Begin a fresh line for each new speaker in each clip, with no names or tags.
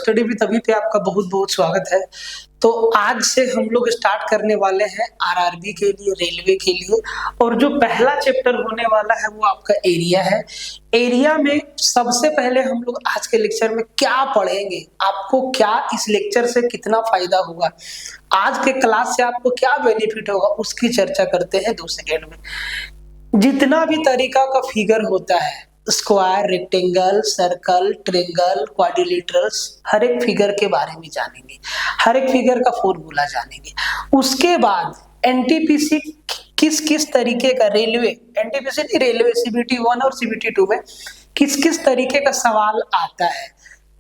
Study with अभी पे आपका बहुत बहुत स्वागत है। तो आज से हम लोग स्टार्ट करने वाले हैं आरआरबी के लिए, रेलवे के लिए। और जो पहला चैप्टर होने वाला है वो आपका एरिया है। एरिया में सबसे पहले हम लोग आज के लेक्चर में क्या पढ़ेंगे, आपको क्या इस लेक्चर से कितना फायदा होगा, आज के क्लास से आपको क्या बेनिफिट होगा, उसकी चर्चा करते हैं 2 सेकेंड में। जितना भी तरीका का फिगर होता है, square, rectangle, circle, triangle, quadrilaterals, हर एक फिगर के बारे में जानेंगे, हर एक फिगर का फॉर्मूला जानेंगे। उसके बाद एनटीपीसी किस किस तरीके का, रेलवे एनटीपीसी नहीं, रेलवे सीबीटी 1 और सीबीटी 2 में किस किस तरीके का सवाल आता है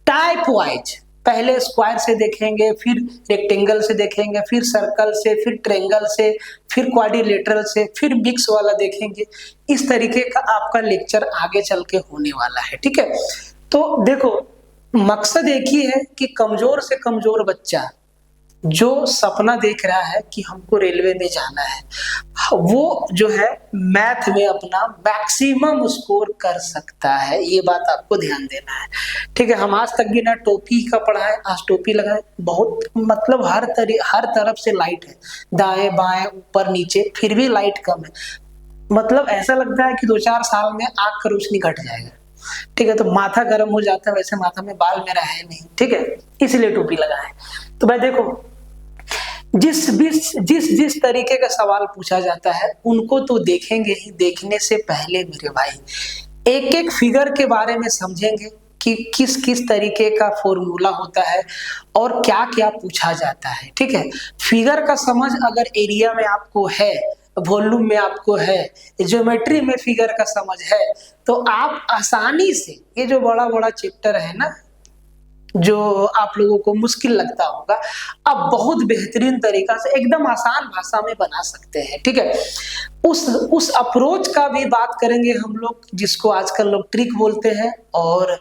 टाइप वाइज। पहले स्क्वायर से देखेंगे, फिर रेक्टेंगल से देखेंगे, फिर सर्कल से, फिर ट्रायंगल से, फिर क्वाड्रिलेटरल से, फिर मिक्स वाला देखेंगे। इस तरीके का आपका लेक्चर आगे चल के होने वाला है, ठीक है। तो देखो, मकसद एक ही है कि कमजोर से कमजोर बच्चा जो सपना देख रहा है कि हमको रेलवे में जाना है, वो जो है मैथ में अपना मैक्सिमम स्कोर कर सकता है। ये बात आपको ध्यान देना है, ठीक है। हम आज तक भी ना टोपी का पढ़ा है, आज टोपी लगाए, बहुत मतलब हर तरफ से लाइट है, दाएं बाएं ऊपर नीचे, फिर भी लाइट कम है। मतलब ऐसा लगता है कि 2-4 साल में आंख का रोशनी घट जाएगा, ठीक है। तो माथा गर्म हो जाता है, वैसे माथा में बाल मेरा है नहीं, ठीक है, इसलिए टोपी लगाए। तो भाई देखो, जिस तरीके का सवाल पूछा जाता है उनको तो देखेंगे ही। देखने से पहले मेरे भाई एक एक फिगर के बारे में समझेंगे कि किस किस तरीके का फॉर्मूला होता है और क्या क्या पूछा जाता है, ठीक है। फिगर का समझ अगर एरिया में आपको है, वॉल्यूम में आपको है, ज्योमेट्री में फिगर का समझ है, तो आप आसानी से ये जो बड़ा बड़ा चैप्टर है ना, जो आप लोगों को मुश्किल लगता होगा, अब बहुत बेहतरीन तरीका से एकदम आसान भाषा में बना सकते हैं, ठीक है। उस अप्रोच का भी बात करेंगे हम लोग, जिसको आजकल लोग ट्रिक बोलते हैं। और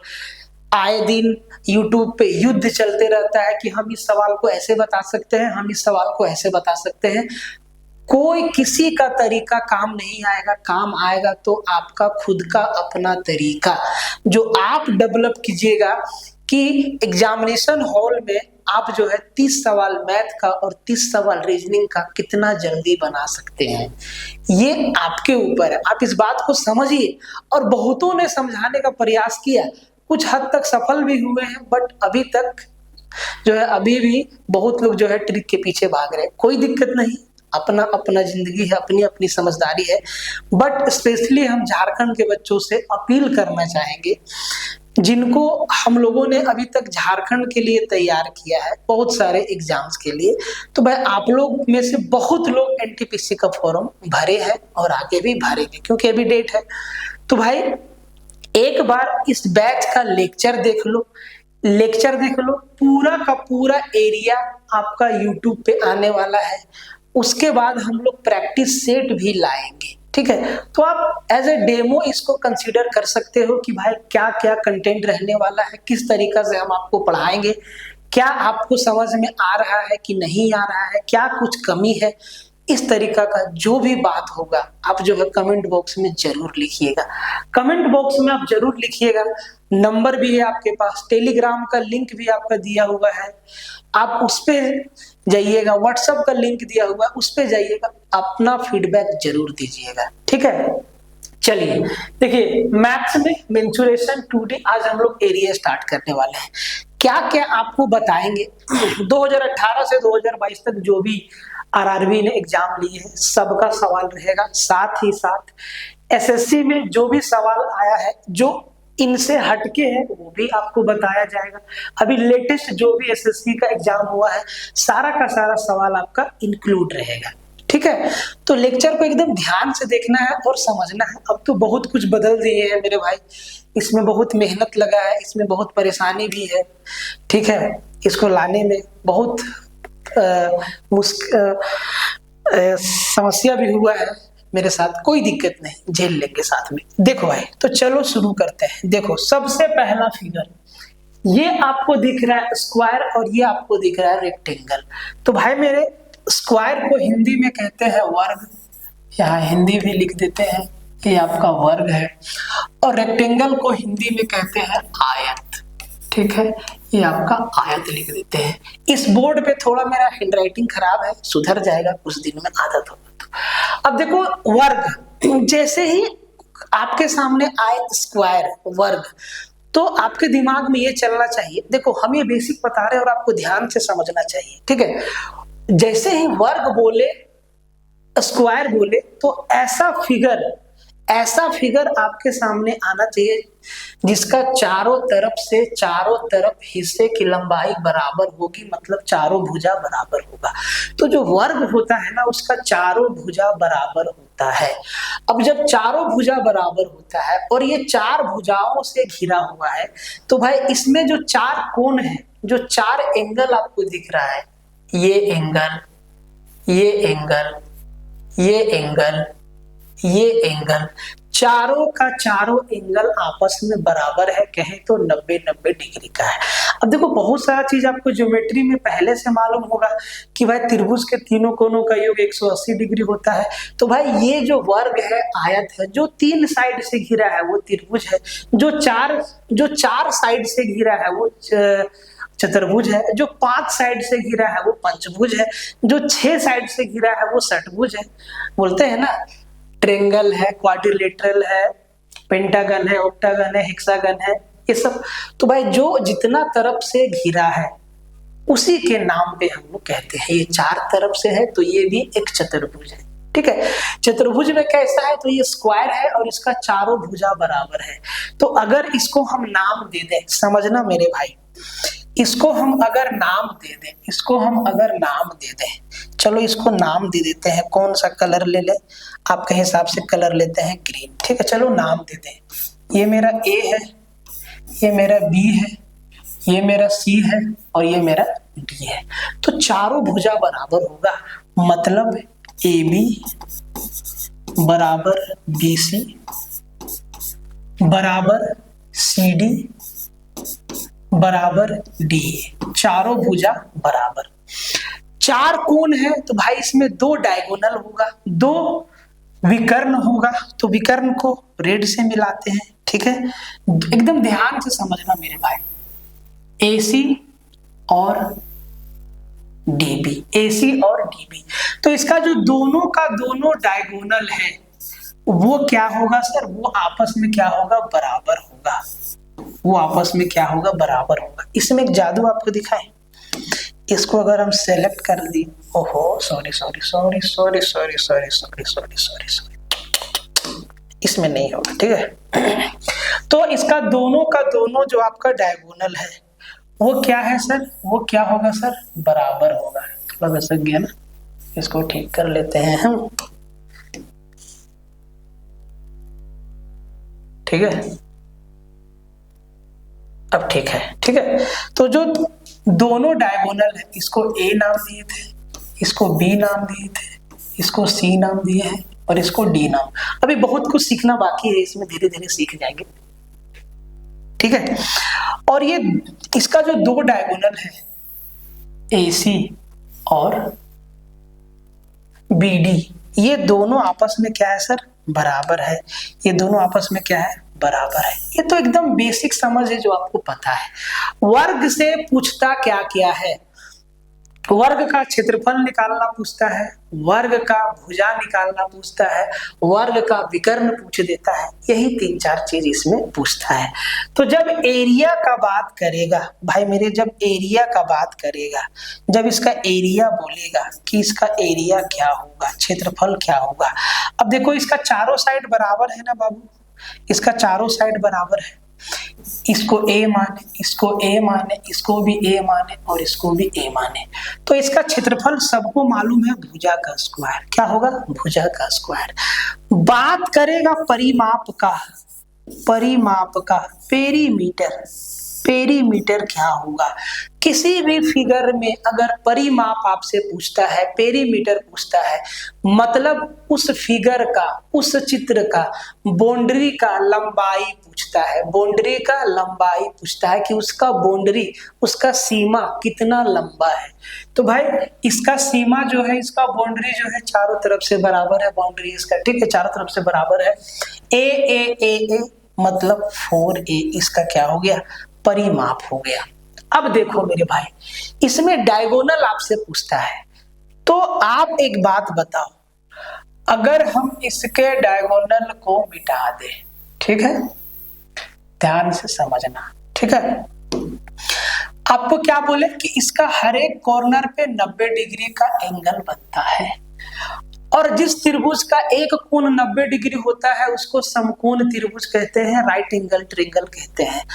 आए दिन यूट्यूब पे युद्ध चलते रहता है कि हम इस सवाल को ऐसे बता सकते हैं, हम इस सवाल को ऐसे बता सकते हैं। कोई किसी का तरीका काम नहीं आएगा, काम आएगा तो आपका खुद का अपना तरीका जो आप डेवलप कीजिएगा कि एग्जामिनेशन हॉल में आप जो है 30 सवाल मैथ का और 30 सवाल रीजनिंग का कितना जल्दी बना सकते हैं, ये आपके ऊपर है। आप इस बात को समझिए। और बहुतों ने समझाने का प्रयास किया, कुछ हद तक सफल भी हुए हैं, बट अभी तक जो है अभी भी बहुत लोग जो है ट्रिक के पीछे भाग रहे हैं। कोई दिक्कत नहीं, अपना अपना जिंदगी है, अपनी अपनी समझदारी है। बट स्पेशली हम झारखंड के बच्चों से अपील करना चाहेंगे, जिनको हम लोगों ने अभी तक झारखंड के लिए तैयार किया है बहुत सारे एग्जाम्स के लिए, तो भाई आप लोग में से बहुत लोग एनटीपीसी का फॉर्म भरे हैं और आगे भी भरेंगे, क्योंकि अभी डेट है। तो भाई एक बार इस बैच का लेक्चर देख लो, पूरा का पूरा एरिया आपका यूट्यूब पे आने वाला है। उसके बाद हम लोग प्रैक्टिस सेट भी लाएंगे, ठीक है। तो आप एज ए डेमो इसको कंसीडर कर सकते हो कि भाई क्या क्या कंटेंट रहने वाला है, किस तरीका से हम आपको पढ़ाएंगे, क्या आपको समझ में आ रहा है कि नहीं आ रहा है, क्या कुछ कमी है। इस तरीका का जो भी बात होगा आप जो है कमेंट बॉक्स में जरूर लिखिएगा। कमेंट बॉक्स में आप जरूर लिखिएगा। नंबर भी है आपके पास, टेलीग्राम का लिंक भी आपका दिया हुआ है, आप उस पर जाइएगा, व्हाट्सएप का लिंक दिया हुआ है उस पर जाइएगा, अपना फीडबैक जरूर दीजिएगा, ठीक है। चलिए देखिए, मैथ्स में मेंसुरेशन 2D आज हम लोग एरिया स्टार्ट करने वाले हैं। क्या क्या आपको बताएंगे 2018 से 2022 तक जो भी आरआरबी ने एग्जाम लिए हैं सबका सवाल रहेगा। साथ ही साथ एसएससी में जो भी सवाल आया है जो इनसे हटके है वो भी आपको बताया जाएगा। अभी लेटेस्ट जो भी एसएससी का एग्जाम हुआ है सारा का सारा सवाल आपका इंक्लूड रहेगा, ठीक है। तो लेक्चर को एकदम ध्यान से देखना है और समझना है। अब तो बहुत कुछ बदल दिए हैं मेरे भाई, इसमें बहुत मेहनत लगा है, इसमें बहुत परेशानी भी है, ठीक है। इसको लाने में बहुत समस्या भी हुआ है मेरे साथ, कोई दिक्कत नहीं, झेल लेंगे साथ में। देखो भाई, तो चलो शुरू करते हैं। देखो सबसे पहला फिगर, ये आपको दिख रहा है स्क्वायर और ये आपको दिख रहा है रेक्टेंगल। तो भाई मेरे स्क्वायर को हिंदी में कहते हैं वर्ग, यहाँ हिंदी भी लिख देते हैं, ये आपका वर्ग है। और रेक्टेंगल को हिंदी में कहते हैं आयत, ठीक है, ये आपका आयत लिख देते हैं। इस बोर्ड पे थोड़ा मेरा हैंडराइटिंग खराब है, सुधर जाएगा कुछ दिन में, आदत होगा तो। अब देखो वर्ग, जैसे ही आपके सामने आए स्क्वायर वर्ग, तो आपके दिमाग में ये चलना चाहिए, देखो हम ये बेसिक बता रहे हैं और आपको ध्यान से समझना चाहिए, ठीक है। जैसे ही वर्ग बोले, स्क्वायर बोले, तो ऐसा फिगर आपके सामने आना चाहिए जिसका चारों तरफ हिस्से की लंबाई बराबर होगी, मतलब चारों भुजा बराबर होगा। तो जो वर्ग होता है ना, उसका चारों भुजा बराबर होता है। अब जब चारों भुजा बराबर होता है और ये चार भुजाओं से घिरा हुआ है, तो भाई इसमें जो चार कोण है, जो चार एंगल आपको दिख रहा है, ये एंगल, ये एंगल, ये एंगल, ये एंगल, चारों का चारों एंगल आपस में बराबर है, कहें तो 90-90 डिग्री का है। अब देखो बहुत सारा चीज आपको ज्योमेट्री में पहले से मालूम होगा कि भाई त्रिभुज के तीनों कोनों का योग 180 डिग्री होता है। तो भाई ये जो वर्ग है, आयत है, जो 3 साइड से घिरा है वो त्रिभुज है, जो चार साइड से घिरा है वो चतुर्भुज है, जो 5 साइड से घिरा है वो पंचभुज है, जो 6 साइड से घिरा है वो षटभुज है। बोलते हैं ना, ट्रेंगल है, क्वाड्रिलेटरल है, पेंटागन है, ऑक्टागन है, हेक्सागन है, ये सब। तो भाई जो जितना तरफ से घिरा है उसी के नाम पे हम लोग कहते हैं। ये 4 तरफ से है तो ये भी एक चतुर्भुज है, ठीक है। चतुर्भुज में कैसा है, तो ये स्क्वायर है और इसका चारों भुजा बराबर है। तो अगर इसको हम नाम दे दें, समझना मेरे भाई, इसको हम अगर नाम दे दें, चलो इसको नाम दे देते हैं, कौन सा कलर ले ले, आपके हिसाब से कलर लेते हैं ग्रीन, ठीक है। चलो नाम दे दें, ये मेरा ए है, ये मेरा बी है, ये मेरा सी है और ये मेरा डी है। तो चारों भुजा बराबर होगा, मतलब ए बी बराबर बी सी बराबर सी डी बराबर डी, चारों भुजा बराबर। 4 कोण है तो भाई इसमें 2 डायगोनल होगा, 2 विकर्ण होगा, तो विकर्ण को रेड से मिलाते हैं, ठीक है। एकदम ध्यान से समझना मेरे भाई, AC और DB, AC और DB। तो इसका जो दोनों का दोनों डायगोनल है वो क्या होगा सर, वो आपस में क्या होगा, बराबर होगा, वो आपस में क्या होगा, बराबर होगा। इसमें एक जादू आपको दिखाएं, इसको अगर हम सेलेक्ट कर दी, ओहो सॉरी, इसमें नहीं होगा, ठीक है। तो इसका दोनों का दोनों जो आपका डायगोनल है वो क्या है सर, वो क्या होगा सर, बराबर होगा। थोड़ा घसक गया ना, इसको ठीक कर लेते हैं हम, ठीक है। अब ठीक है, ठीक है। तो जो दोनों डायगोनल है, इसको ए नाम दिए थे, इसको बी नाम दिए थे, इसको सी नाम दिए हैं और इसको डी नाम। अभी बहुत कुछ सीखना बाकी है, इसमें धीरे धीरे सीख जाएंगे, ठीक है। और ये इसका जो 2 डायगोनल है, AC और BD, ये दोनों आपस में क्या है सर, बराबर है। ये दोनों आपस में क्या है, बराबर है। ये तो एकदम बेसिक समझ है जो आपको पता है। वर्ग से पूछता क्या क्या है, वर्ग का क्षेत्रफल निकालना पूछता है, वर्ग का भुजा निकालना पूछता है, वर्ग का विकर्ण पूछ देता है, यही 3-4 चीज इसमें पूछता है। तो जब एरिया का बात करेगा भाई मेरे, जब एरिया का बात करेगा, जब इसका एरिया बोलेगा कि इसका एरिया क्या होगा, क्षेत्रफल क्या होगा। अब देखो इसका चारों साइड बराबर है ना बाबू, इसका चारों साइड बराबर है, इसको A माने, इसको A माने, इसको भी A माने और इसको भी A माने, तो इसका क्षेत्रफल सबको मालूम है, भुजा का स्क्वायर। क्या होगा, भुजा का स्क्वायर। बात करेगा परिमाप का, पेरीमीटर, पेरीमीटर क्या होगा। किसी भी फिगर में अगर परिमाप आपसे पूछता है, पेरीमीटर पूछता है, मतलब उस फिगर का, उस चित्र का बाउंड्री का लंबाई पूछता है, बाउंड्री का लंबाई पूछता है कि उसका बाउंड्री, उसका सीमा कितना लंबा है। तो भाई इसका सीमा जो है, इसका बाउंड्री जो है चारों तरफ से बराबर है, बाउंड्री इसका, ठीक है, चारों तरफ से बराबर है। ए मतलब 4A, इसका क्या हो गया, परिमाप हो गया। अब देखो मेरे भाई, इसमें डायगोनल आपसे पूछता है, तो आप एक बात बताओ, अगर हम इसके डायगोनल को मिटा दें, ठीक है, ध्यान से समझना, ठीक है, आपको क्या बोले कि इसका हर एक कॉर्नर पे 90 डिग्री का एंगल बनता है, और जिस त्रिभुज का एक कोण 90 डिग्री होता है उसको समकोण त्रिभुज कहते हैं, राइट एंगल ट्रायंगल कहते हैं।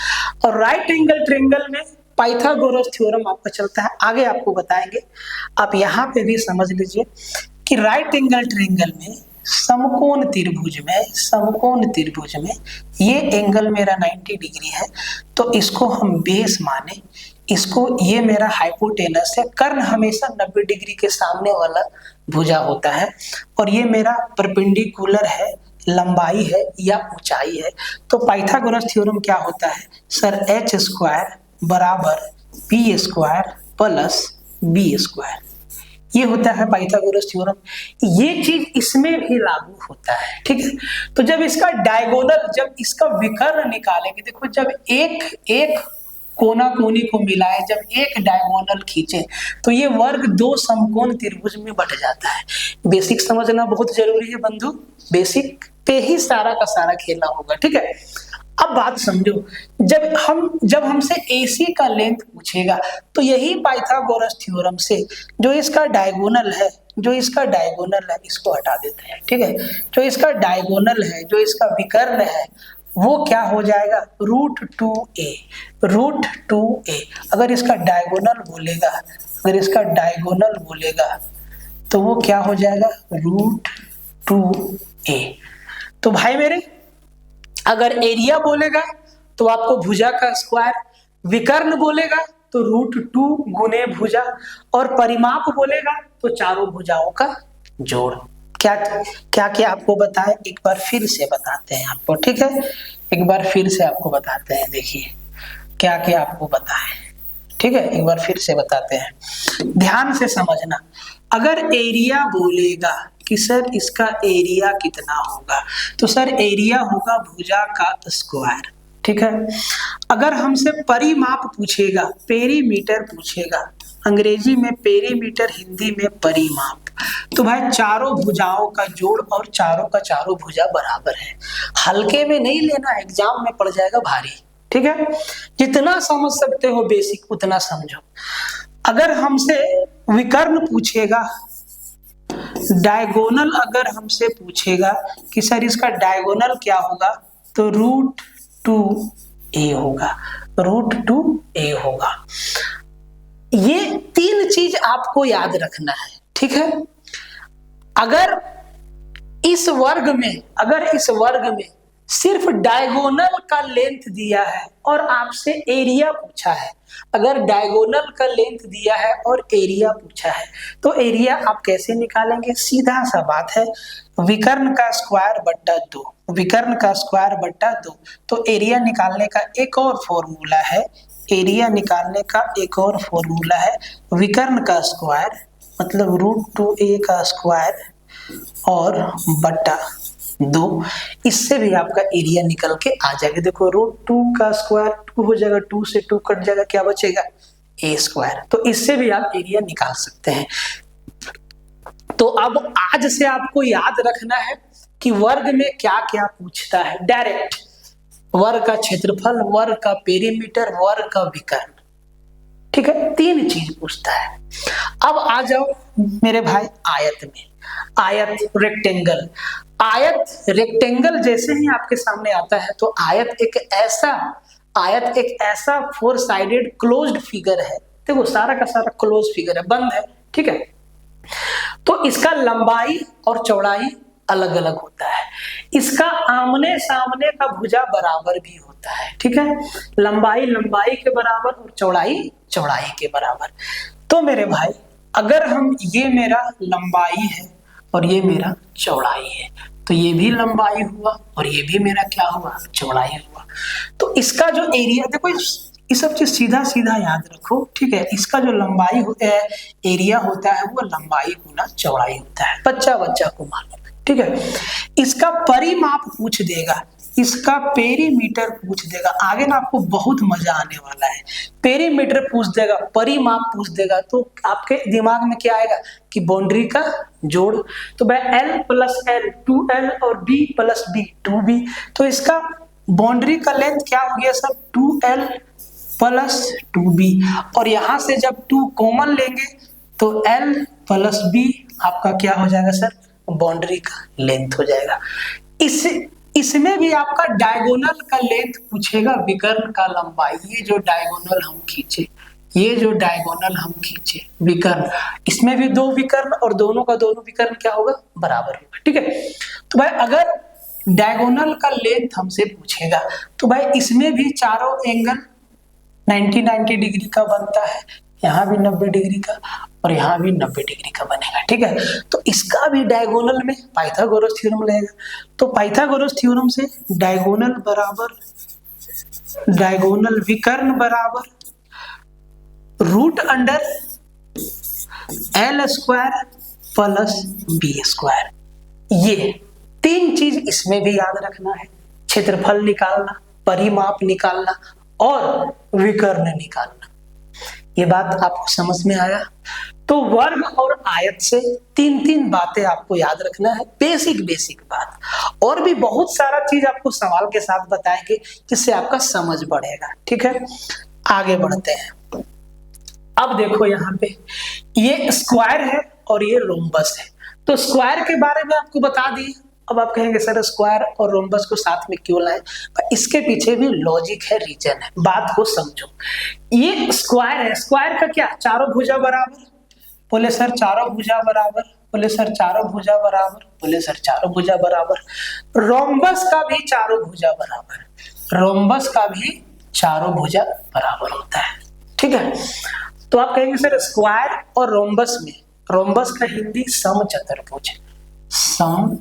और राइट एंगल ट्रायंगल में पाइथागोरस थ्योरम आपका चलता है, आगे आपको बताएंगे। आप यहाँ पे भी समझ लीजिए कि राइट एंगल ट्रायंगल में समकोण त्रिभुज में ये एंगल मेरा 90 डिग्री है, तो इसको हम बेस माने, इसको, ये मेरा हाइपोटेनस है, कर्ण हमेशा 90 डिग्री के सामने वाला भुजा होता है, और ये मेरा परपेंडिकुलर है, लंबाई है या ऊंचाई है। तो पाइथागोरस थ्योरम क्या होता है सर, h स्क्वायर बराबर p square plus b square, ये होता है पाइथागोरस थ्योरम। ये चीज इसमें भी लागू होता है, ठीक है। तो जब इसका डायगोनल, जब इसका विकर्ण निकालेंगे, देखो जब एक कोना कोनी को मिलाए, जब एक डायगोनल खींचे, तो ये वर्ग दो समकोण त्रिभुज में बट जाता है। बेसिक समझना बहुत जरूरी है बंधु, बेसिक पे ही सारा का सारा खेलना होगा, ठीक है। अब बात समझो, जब हमसे AC का लेंथ पूछेगा, तो यही पाइथागोरस थ्योरम से जो इसका डायगोनल है, इसको हटा देते हैं, ठीक है। जो इसका डायगोनल है, जो इसका विकर्ण है, वो क्या हो जाएगा, √2a। अगर इसका डायगोनल बोलेगा, तो वो क्या हो जाएगा, √2a। तो भाई मेरे, अगर एरिया बोलेगा तो आपको भुजा का स्क्वायर, विकर्ण बोलेगा तो √2 गुने भुजा, और परिमाप बोलेगा तो चारों भुजाओं का जोड़। क्या क्या आपको बताएं, एक बार फिर से बताते हैं आपको, ठीक है, एक बार फिर से आपको बताते हैं। देखिए क्या आपको बताएं, ठीक है, एक बार फिर से बताते हैं, ध्यान से समझना। अगर एरिया बोलेगा कि सर इसका एरिया कितना होगा, तो सर एरिया होगा भुजा का स्क्वायर, ठीक है। अगर हमसे परिमाप पूछेगा, पेरीमीटर पूछेगा, अंग्रेजी में पेरीमीटर, हिंदी में परिमाप, तो भाई चारों भुजाओं का जोड़, और चारों का चारों भुजा बराबर है। हल्के में नहीं लेना, एग्जाम में पड़ जाएगा भारी, ठीक है। जितना समझ सकते हो बेसिक उतना समझो। अगर हमसे विकर्ण पूछेगा, डायगोनल अगर हमसे पूछेगा कि सर इसका डायगोनल क्या होगा, तो √2a होगा। ये तीन चीज आपको याद रखना है, ठीक है। अगर इस वर्ग में सिर्फ डायगोनल का लेंथ दिया है और आपसे एरिया पूछा है, अगर डायगोनल का लेंथ दिया है और एरिया पूछा है, तो एरिया आप कैसे निकालेंगे, सीधा सा बात है, विकर्ण का स्क्वायर बट्टा 2, तो एरिया निकालने का एक और फॉर्मूला है, विकर्ण का स्क्वायर मतलब √2a का स्क्वायर और बट्टा 2, इससे भी आपका एरिया निकल के आ जाएगा। देखो √2 का स्क्वायर 2 हो जाएगा, 2 से 2 कट जाएगा, क्या बचेगा, a स्क्वायर। तो इससे भी आप एरिया निकाल सकते हैं। तो अब आज से आपको याद रखना है कि वर्ग में क्या क्या पूछता है, डायरेक्ट वर्ग का क्षेत्रफल, वर्ग का पेरीमीटर, वर्ग का विकर्ण, ठीक है, तीन चीज पूछता है। अब आ जाओ मेरे भाई आयत में, आयत रेक्टेंगल जैसे ही आपके सामने आता है, तो आयत एक ऐसा 4 साइडेड क्लोज्ड फिगर है। देखो सारा का सारा क्लोज फिगर है, बंद है, ठीक है। तो इसका लंबाई और चौड़ाई अलग अलग होता है, इसका आमने सामने का भुजा बराबर भी होता है, ठीक है, लंबाई के बराबर और चौड़ाई के बराबर। तो मेरे भाई अगर हम, ये मेरा लंबाई है और ये मेरा चौड़ाई है, तो ये भी लंबाई हुआ और ये भी मेरा क्या हुआ, चौड़ाई हुआ। तो इसका जो एरिया, देखो ये सब चीज सीधा सीधा याद रखो, ठीक है। इसका जो लंबाई एरिया होता है वो लंबाई गुना चौड़ाई होता है, बच्चा को मालूम है, ठीक है। इसका परिमाप पूछ देगा, इसका पेरीमीटर पूछ देगा। आगे ना आपको बहुत मजा आने वाला है। पेरीमीटर पूछ देगा, परिमाप पूछ देगा, तो आपके दिमाग में क्या आएगा कि बाउंड्री का जोड़। तो भाई L प्लस L 2L और B प्लस B 2B, तो इसका बाउंड्री का लेंथ क्या हो गया सर 2L प्लस 2B, और यहां से जब 2 कॉमन लेंगे तो L प्लस B आपका क्या हो जाएगा सर, बाउंड्री का लेंथ हो जाएगा। इसमें भी आपका डायगोनल का लेंथ पूछेगा, विकर्ण का लंबाई। ये जो डायगोनल हम खींचे, ये जो डायगोनल हम खींचे विकर्ण, इसमें भी 2 विकर्ण और दोनों का दोनों विकर्ण क्या होगा, बराबर होगा। ठीक है, तो भाई अगर डायगोनल का लेंथ हमसे पूछेगा तो भाई इसमें भी चारों एंगल 90 डिग्री का बनता है, यहाँ भी 90 डिग्री का और यहाँ भी 90 डिग्री का बनेगा। ठीक है, तो इसका भी डायगोनल में पाइथागोरस थ्योरम लगेगा। तो पाइथागोरस थ्योरम से डायगोनल बराबर डायगोनल विकर्ण बराबर root under L square plus B square. ये 3 चीज इसमें भी याद रखना है, क्षेत्रफल निकालना, परिमाप निकालना और विकर्ण निकालना। ये बात आपको समझ में आया? तो वर्ग और आयत से 3 बातें आपको याद रखना है, बेसिक बात। और भी बहुत सारा चीज आपको सवाल के साथ बताएंगे जिससे आपका समझ बढ़ेगा। ठीक है, आगे बढ़ते हैं। अब देखो यहाँ पे ये स्क्वायर है और ये रोम्बस है। तो स्क्वायर के बारे में आपको बता दिए। अब आप कहेंगे सर स्क्वायर और रोम्बस को साथ में क्यों लाए? इसके पीछे भी लॉजिक है, रीजन है, बात को समझो। ये स्क्वायर है, स्क्वायर का क्या, चारों भुजा बराबर। बोले सर चारों भुजा बराबर, बोले सर चारों भुजा बराबर, बोले सर चारों भुजा बराबर। रोम्बस का भी चारों भुजा बराबर, रोम्बस का भी चारों भुजा बराबर होता है। ठीक है, तो आप कहेंगे सर स्क्वायर और रोम्बस में, रोम्बस का हिंदी समचतुर्भुज, सम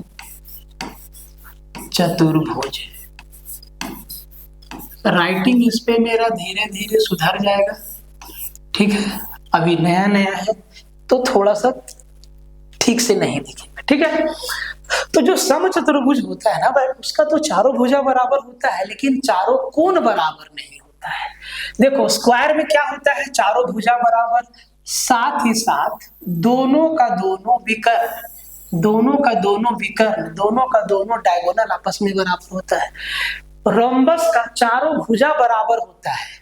चतुर्भुज। राइटिंग इस पे मेरा धीरे धीरे सुधर जाएगा। ठीक है, अभी नया नया है तो थोड़ा सा ठीक से नहीं दिखेगा। ठीक है, तो जो समचतुर्भुज होता है ना भाई, उसका तो चारों भुजा बराबर होता है लेकिन चारों कोण बराबर नहीं होता है। देखो स्क्वायर में क्या होता है, चारों भुजा बराबर, साथ ही साथ दोनों का दोनों विकर्ण, दोनों का दोनों विकर्ण, दोनों का दोनों डायगोनल आपस में बराबर होता है। रोम्बस का चारों भुजा बराबर होता है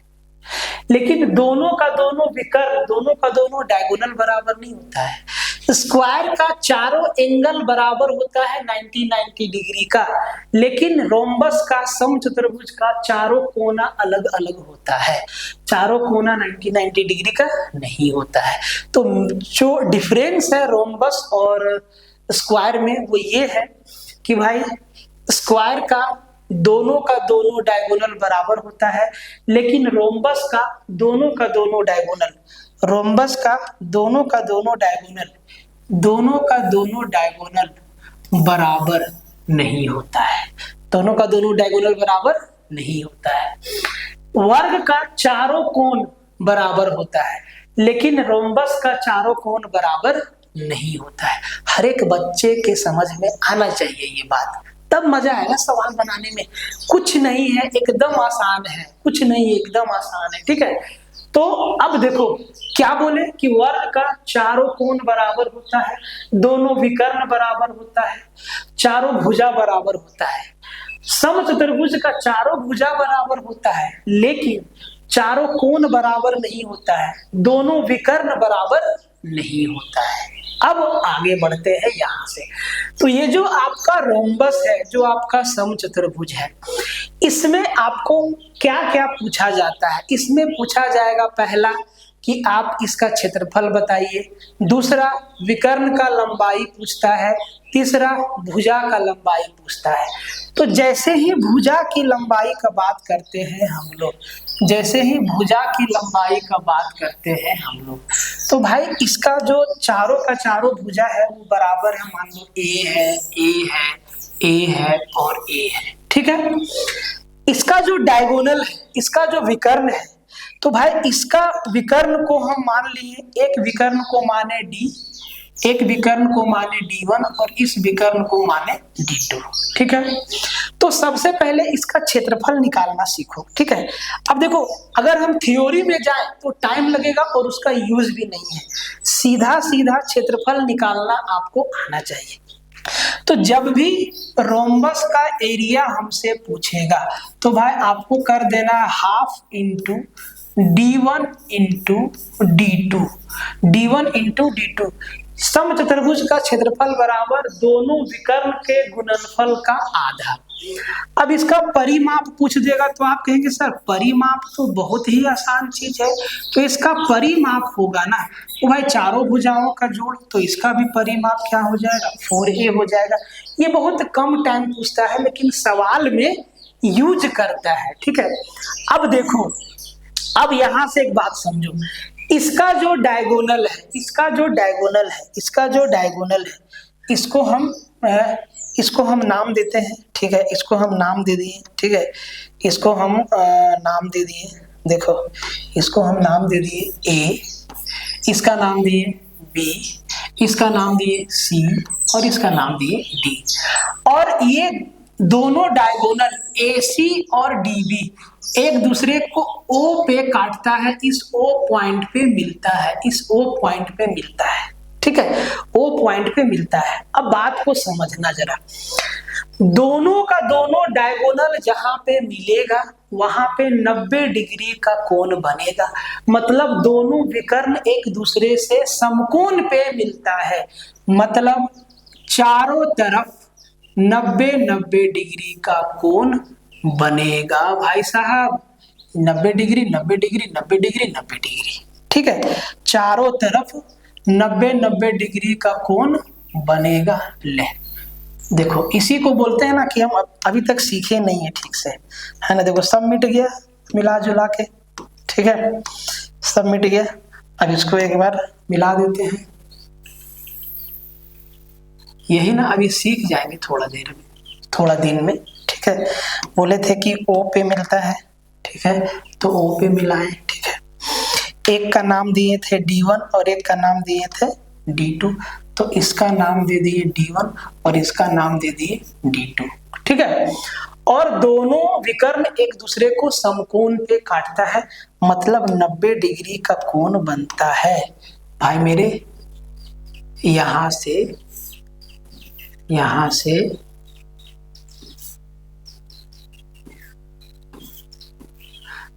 लेकिन दोनों का दोनों विकर्ण, दोनों का दोनों डायगोनल बराबर नहीं होता है। स्क्वायर का चारों एंगल बराबर होता है 90 डिग्री का, लेकिन रोम्बस का समचतुर्भुज का चारों कोना अलग अलग होता है, चारों कोना 90 डिग्री का नहीं होता है। तो जो डिफरेंस है रोम्बस और स्क्वायर में वो ये है कि भाई स्क्वायर का दोनों डायगोनल बराबर होता है लेकिन रोम्बस का दोनों डायगोनल, रोम्बस का दोनों डायगोनल, दोनों का दोनों डायगोनल बराबर नहीं होता है, दोनों का दोनों डायगोनल बराबर नहीं होता है। वर्ग का चारों कोण बराबर होता है लेकिन रोम्बस का चारों कोण बराबर नहीं होता है। हर एक बच्चे के समझ में आना चाहिए ये बात, तब मजा आएगा सवाल बनाने में। कुछ नहीं है, एकदम आसान है, कुछ नहीं एकदम आसान है। ठीक है, तो अब देखो क्या बोले कि वर्ग का चारों कोण बराबर होता है, दोनों विकर्ण बराबर होता है, चारों भुजा बराबर होता है। समचतुर्भुज का चारों भुजा बराबर होता है लेकिन चारों कोण बराबर नहीं होता है, दोनों विकर्ण बराबर नहीं होता है। अब आगे बढ़ते हैं यहां से। तो ये जो आपका रोम्बस है, जो आपका समचतुर्भुज है, इसमें आपको क्या क्या पूछा जाता है? इसमें पूछा जाएगा पहला कि आप इसका क्षेत्रफल बताइए, दूसरा विकर्ण का लंबाई पूछता है, तीसरा भुजा का लंबाई पूछता है। तो जैसे ही भुजा की लंबाई का बात करते हैं हम लोग, जैसे ही भुजा की लंबाई का बात करते हैं हम लोग, तो भाई इसका जो चारों का चारों भुजा है वो बराबर है। मान लो ए है, ए है, ए है और ए है। ठीक है, इसका जो डायगोनल है, इसका जो विकर्ण है, तो भाई इसका विकर्ण को हम मान लिए, एक विकर्ण को माने डी, एक विकर्ण को माने D1 और इस विकर्ण को माने D2। ठीक है, तो सबसे पहले इसका क्षेत्रफल निकालना सीखो। ठीक है, अब देखो अगर हम थ्योरी में जाएं तो टाइम लगेगा और उसका यूज भी नहीं है, सीधा सीधा क्षेत्रफल निकालना आपको आना चाहिए। तो जब भी रोम्बस का एरिया हमसे पूछेगा तो भाई आपको कर देना half into D1 into D2, D1 into D2। समचतुर्भुज का क्षेत्रफल बराबर दोनों विकर्ण के गुणनफल का आधा। अब इसका परिमाप पूछ देगा तो आप कहेंगे सर परिमाप तो बहुत ही आसान चीज है, तो इसका परिमाप होगा ना तो भाई चारों भुजाओं का जोड़, तो इसका भी परिमाप क्या हो जाएगा 4a हो जाएगा। ये बहुत कम टाइम पूछता है लेकिन सवाल में यूज करता है। ठीक है, अब देखो, अब यहां से एक बात समझो, इसका जो डायगोनल है, इसको हम नाम देते हैं। ठीक है, इसको हम नाम दे दिए। ठीक है, इसको हम नाम दे दिए, देखो इसको हम नाम दे दिए A, इसका नाम दिए B, इसका नाम दिए C और इसका नाम दिए D। और ये दोनों डायगोनल AC और DB एक दूसरे को O पे काटता है, इस O पॉइंट पे मिलता है, इस O पॉइंट पे मिलता है। ठीक है, O पॉइंट पे मिलता है। अब बात को समझना जरा, दोनों का दोनों डायगोनल जहां पे मिलेगा वहां पे 90 डिग्री का कोण बनेगा, मतलब दोनों विकर्ण एक दूसरे से समकोण पे मिलता है, मतलब चारों तरफ 90 डिग्री का कोण बनेगा भाई साहब, 90 डिग्री 90 डिग्री 90 डिग्री 90 डिग्री। ठीक है, चारों तरफ 90 डिग्री का कोण बनेगा। ले देखो, इसी को बोलते हैं ना कि हम अभी तक सीखे नहीं है ठीक से, है ना। देखो सब मिट गया मिला जुला के। ठीक है, सब मिट गया। अब इसको एक बार मिला देते हैं, यही ना अभी सीख जाएंगे थोड़ा देर में, थोड़ा दिन में। ठीक है, बोले थे कि O पे मिलता है। ठीक है, तो O पे मिलाएं। ठीक है, एक का नाम दिए थे D1 और एक का नाम दिए थे D2, तो इसका नाम दे दिए D1 और इसका नाम दे दिए D2। ठीक है, और दोनों विकर्ण एक दूसरे को समकोण पे काटता है, मतलब 90 डिग्री का कोण बनता है भाई मेरे। यहां से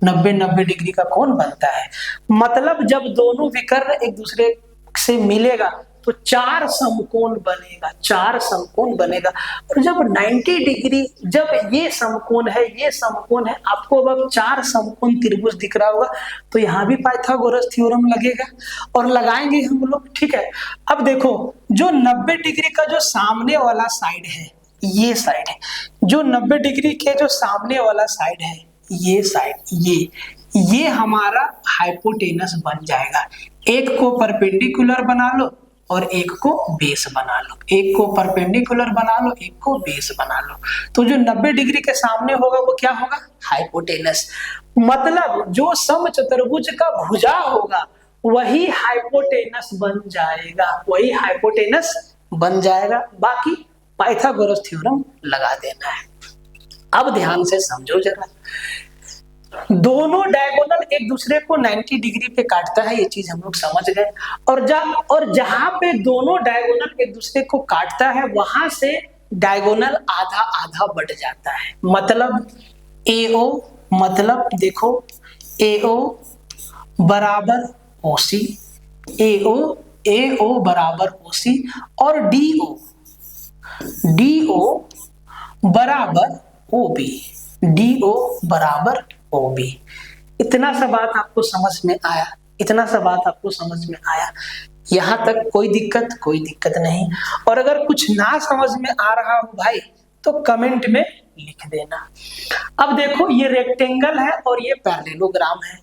90 डिग्री का कोण बनता है, मतलब जब दोनों विकर्ण एक दूसरे से मिलेगा तो 4 समकोण बनेगा, 4 समकोण बनेगा। और जब 90 डिग्री, जब ये समकोण है, ये समकोण है, आपको अब 4 समकोण त्रिभुज दिख रहा होगा, तो यहाँ भी पाइथागोरस थ्योरम लगेगा और लगाएंगे हम लोग। ठीक है, अब देखो जो 90 डिग्री का जो सामने वाला साइड है, ये साइड है, जो 90 डिग्री के जो सामने वाला साइड है, ये साइड, ये हमारा हाइपोटेनस बन जाएगा। एक को परपेंडिकुलर बना लो और एक को बेस बना लो, एक को परपेंडिकुलर बना लो, एक को बेस बना लो, तो जो 90 डिग्री के सामने होगा वो क्या होगा, हाइपोटेनस। मतलब जो समचतुर्भुज का भुजा होगा वही हाइपोटेनस बन जाएगा, वही हाइपोटेनस बन जाएगा। बाकी पाइथागोरस थ्योरम लगा देना है। अब ध्यान से समझो जरा, दोनों डायगोनल एक दूसरे को 90 डिग्री पे काटता है, ये चीज हम लोग समझ गए। और जहां पे दोनों डायगोनल एक दूसरे को काटता है वहां से डायगोनल आधा आधा बढ़ जाता है, मतलब AO, मतलब देखो AO बराबर OC, AO बराबर OC, और DO बराबर OB, DO बराबर OB। इतना सा बात आपको समझ में आया, इतना सा बात आपको समझ में आया, यहां तक कोई दिक्कत नहीं। और अगर कुछ ना समझ में आ रहा हो भाई तो कमेंट में लिख देना। अब देखो ये रेक्टेंगल है और ये पैरेललोग्राम है।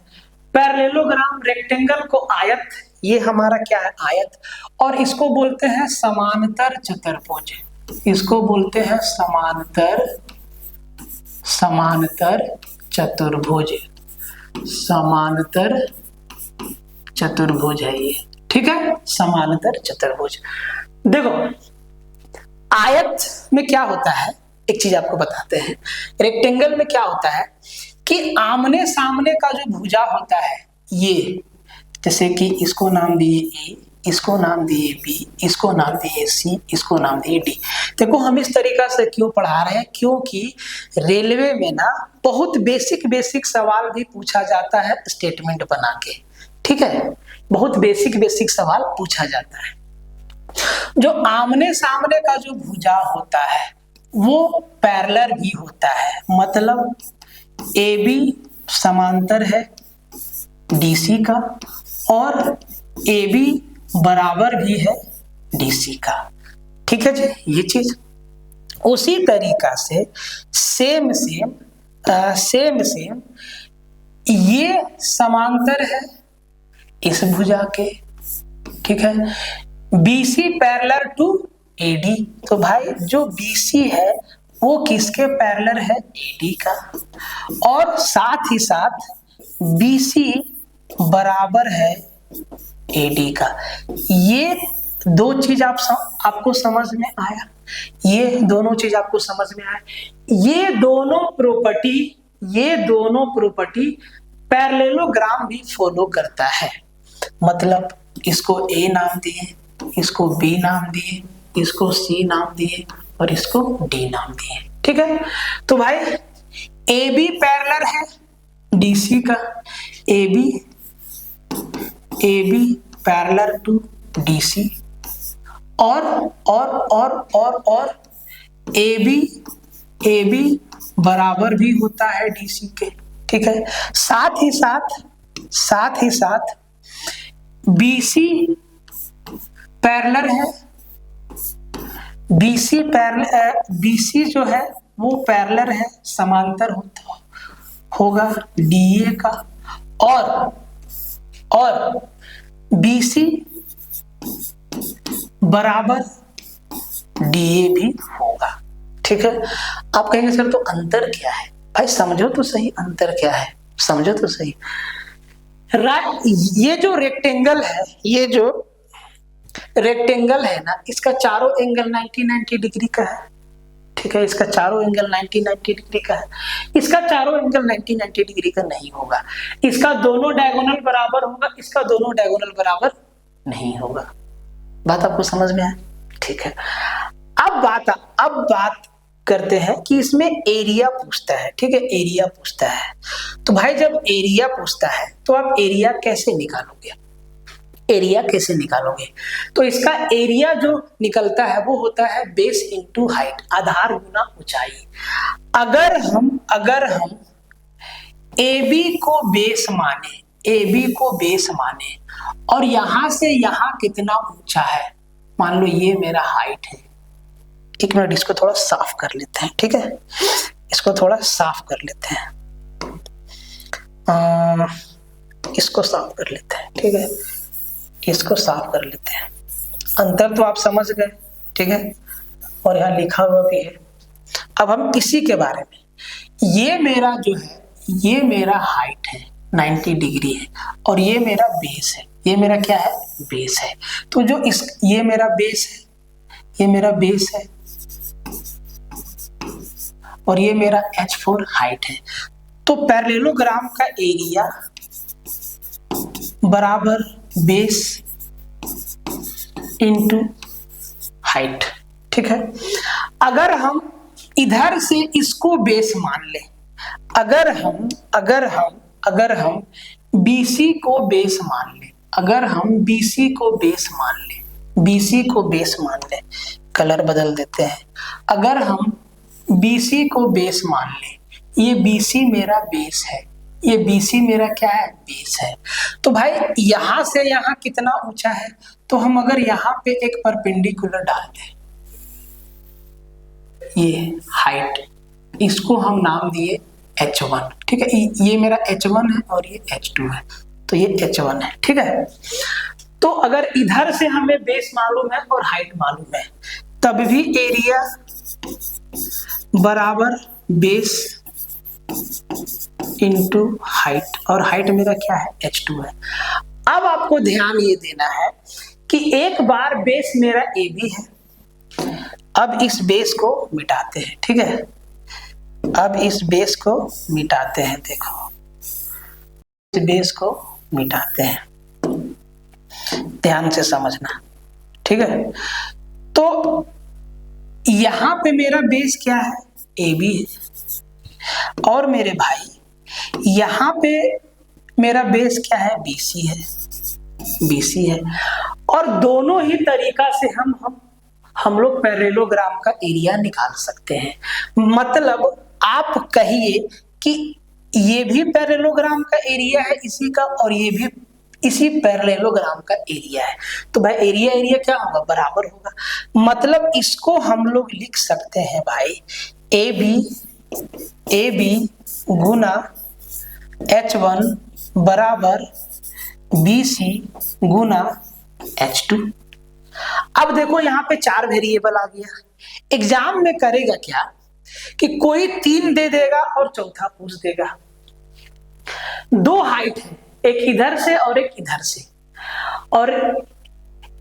पैरेललोग्राम रेक्टेंगल को आयत, ये हमारा क्या है आयत, और इसको बोलते हैं समांतर चतुर्भुज, इसको बोलते हैं समांतर चतुर्भुज, समांतर चतुर्भुज है ये। ठीक है, समांतर चतुर्भुज। देखो आयत में क्या होता है, एक चीज आपको बताते हैं। रेक्टेंगल में क्या होता है कि आमने सामने का जो भुजा होता है, ये जैसे कि इसको नाम दिए ए, इसको नाम दिए बी, इसको नाम दिए सी, इसको नाम दिए डी। देखो हम इस तरीका से क्यों पढ़ा रहे हैं, क्योंकि रेलवे में ना बहुत बेसिक सवाल भी पूछा जाता है स्टेटमेंट बना के, ठीक है, बहुत बेसिक सवाल पूछा जाता है। जो आमने सामने का जो भुजा होता है वो पैरेलल भी होता है, मतलब ए बी समांतर है डीसी का और ए बी बराबर भी है डीसी का, ठीक है जी। ये चीज उसी तरीका से सेम ये समांतर है इस भुजा के, ठीक है। बीसी पैरेलल टू एडी, तो भाई जो बीसी है वो किसके पैरेलल है, एडी का, और साथ ही साथ बीसी बराबर है एडी का। ये दो चीज आपको समझ में आया, ये दोनों चीज आपको समझ में आया। ये दोनों प्रॉपर्टी पैरेललोग्राम भी फॉलो करता है, मतलब इसको ए नाम दिए, इसको बी नाम दिए, इसको सी नाम दिए और इसको डी नाम दिए, ठीक है। तो भाई ए बी पैरेलल है डीसी का, A B parallel to DC और ए बी बराबर भी होता है डीसी के, ठीक है। साथ ही साथ बीसी पैरेलल है, बीसी जो है वो पैरेलल है, समांतर होगा डीए का, और बीसी बराबर डीए भी होगा, ठीक है। आप कहेंगे सर तो अंतर क्या है, भाई समझो तो सही अंतर क्या है, समझो तो सही। ये जो रेक्टेंगल है ना, इसका चारों एंगल 90 डिग्री का है, ठीक है। इसका चारों एंगल 90 डिग्री का है, इसका चारों एंगल 90 डिग्री का नहीं होगा, इसका दोनों डायगोनल बराबर होगा, इसका दोनों डायगोनल बराबर नहीं होगा। बात आपको समझ में आया, ठीक है। अब बात करते हैं कि इसमें एरिया पूछता है, ठीक है, एरिया पूछता है। तो भाई जब एरिया पूछता है तो आप एरिया कैसे निकालोगे, तो इसका एरिया जो निकलता है वो होता है बेस इंटू हाइट, आधार गुना ऊंचाई। अगर हम AB को बेस माने और यहां से यहां कितना ऊंचा है, मान लो ये मेरा हाइट है, एक मिनट इसको थोड़ा साफ कर लेते हैं, ठीक है, इसको थोड़ा साफ कर लेते हैं, इसको साफ कर लेते हैं, ठीक है, इसको साफ कर लेते हैं। अंतर तो आप समझ गए, ठीक है, और यहाँ लिखा हुआ भी है। अब हम इसी के बारे में, ये मेरा जो है, ये मेरा हाइट है 90 डिग्री है और ये मेरा बेस है, ये मेरा क्या है, बेस है। तो जो ये मेरा बेस है और ये मेरा H4 हाइट है। तो पैरेललोग्राम का एरिया बराबर बेस इंटू हाइट, ठीक है। अगर हम इधर से इसको बेस मान ले, अगर हम BC को बेस मान ले, कलर बदल देते हैं। अगर हम BC को बेस मान ले, ये BC मेरा बेस है, ये BC मेरा क्या है, बेस है। तो भाई यहां से यहां कितना ऊंचा है, तो हम अगर यहाँ पे एक परपेंडिकुलर डाल दें, ये हाइट, इसको हम नाम दिए H1, ठीक है, ये मेरा H1 है और ये H2 है, तो ये H1 है, ठीक है। तो अगर इधर से हमें बेस मालूम है और हाइट मालूम है, तब भी एरिया बराबर बेस इंटू हाइट, और हाइट मेरा क्या है, H2 है। अब आपको ध्यान ये देना है कि एक बार बेस मेरा ए बी है, अब इस बेस को मिटाते हैं, ठीक है, अब इस बेस को मिटाते हैं, देखो इस बेस को मिटाते हैं, ध्यान से समझना, ठीक है। तो यहां पे मेरा बेस क्या है, ए बी है, और मेरे भाई यहां पे मेरा बेस क्या है, BC है, BC है, और दोनों ही तरीका से हम लोग पैरेललोग्राम का एरिया निकाल सकते हैं। मतलब आप कहिए कि ये भी पैरेललोग्राम का एरिया है इसी का, और ये भी इसी पैरेललोग्राम का एरिया है, तो भाई एरिया एरिया क्या होगा, बराबर होगा। मतलब इसको हम लोग लिख सकते हैं भाई ए बी गुना H1 बराबर BC गुना H2। अब देखो यहाँ पे 4 वेरिएबल आ गया। एग्जाम में करेगा क्या कि कोई 3 दे देगा और चौथा पूछ देगा। 2 हाइट है, एक इधर से और एक इधर से, और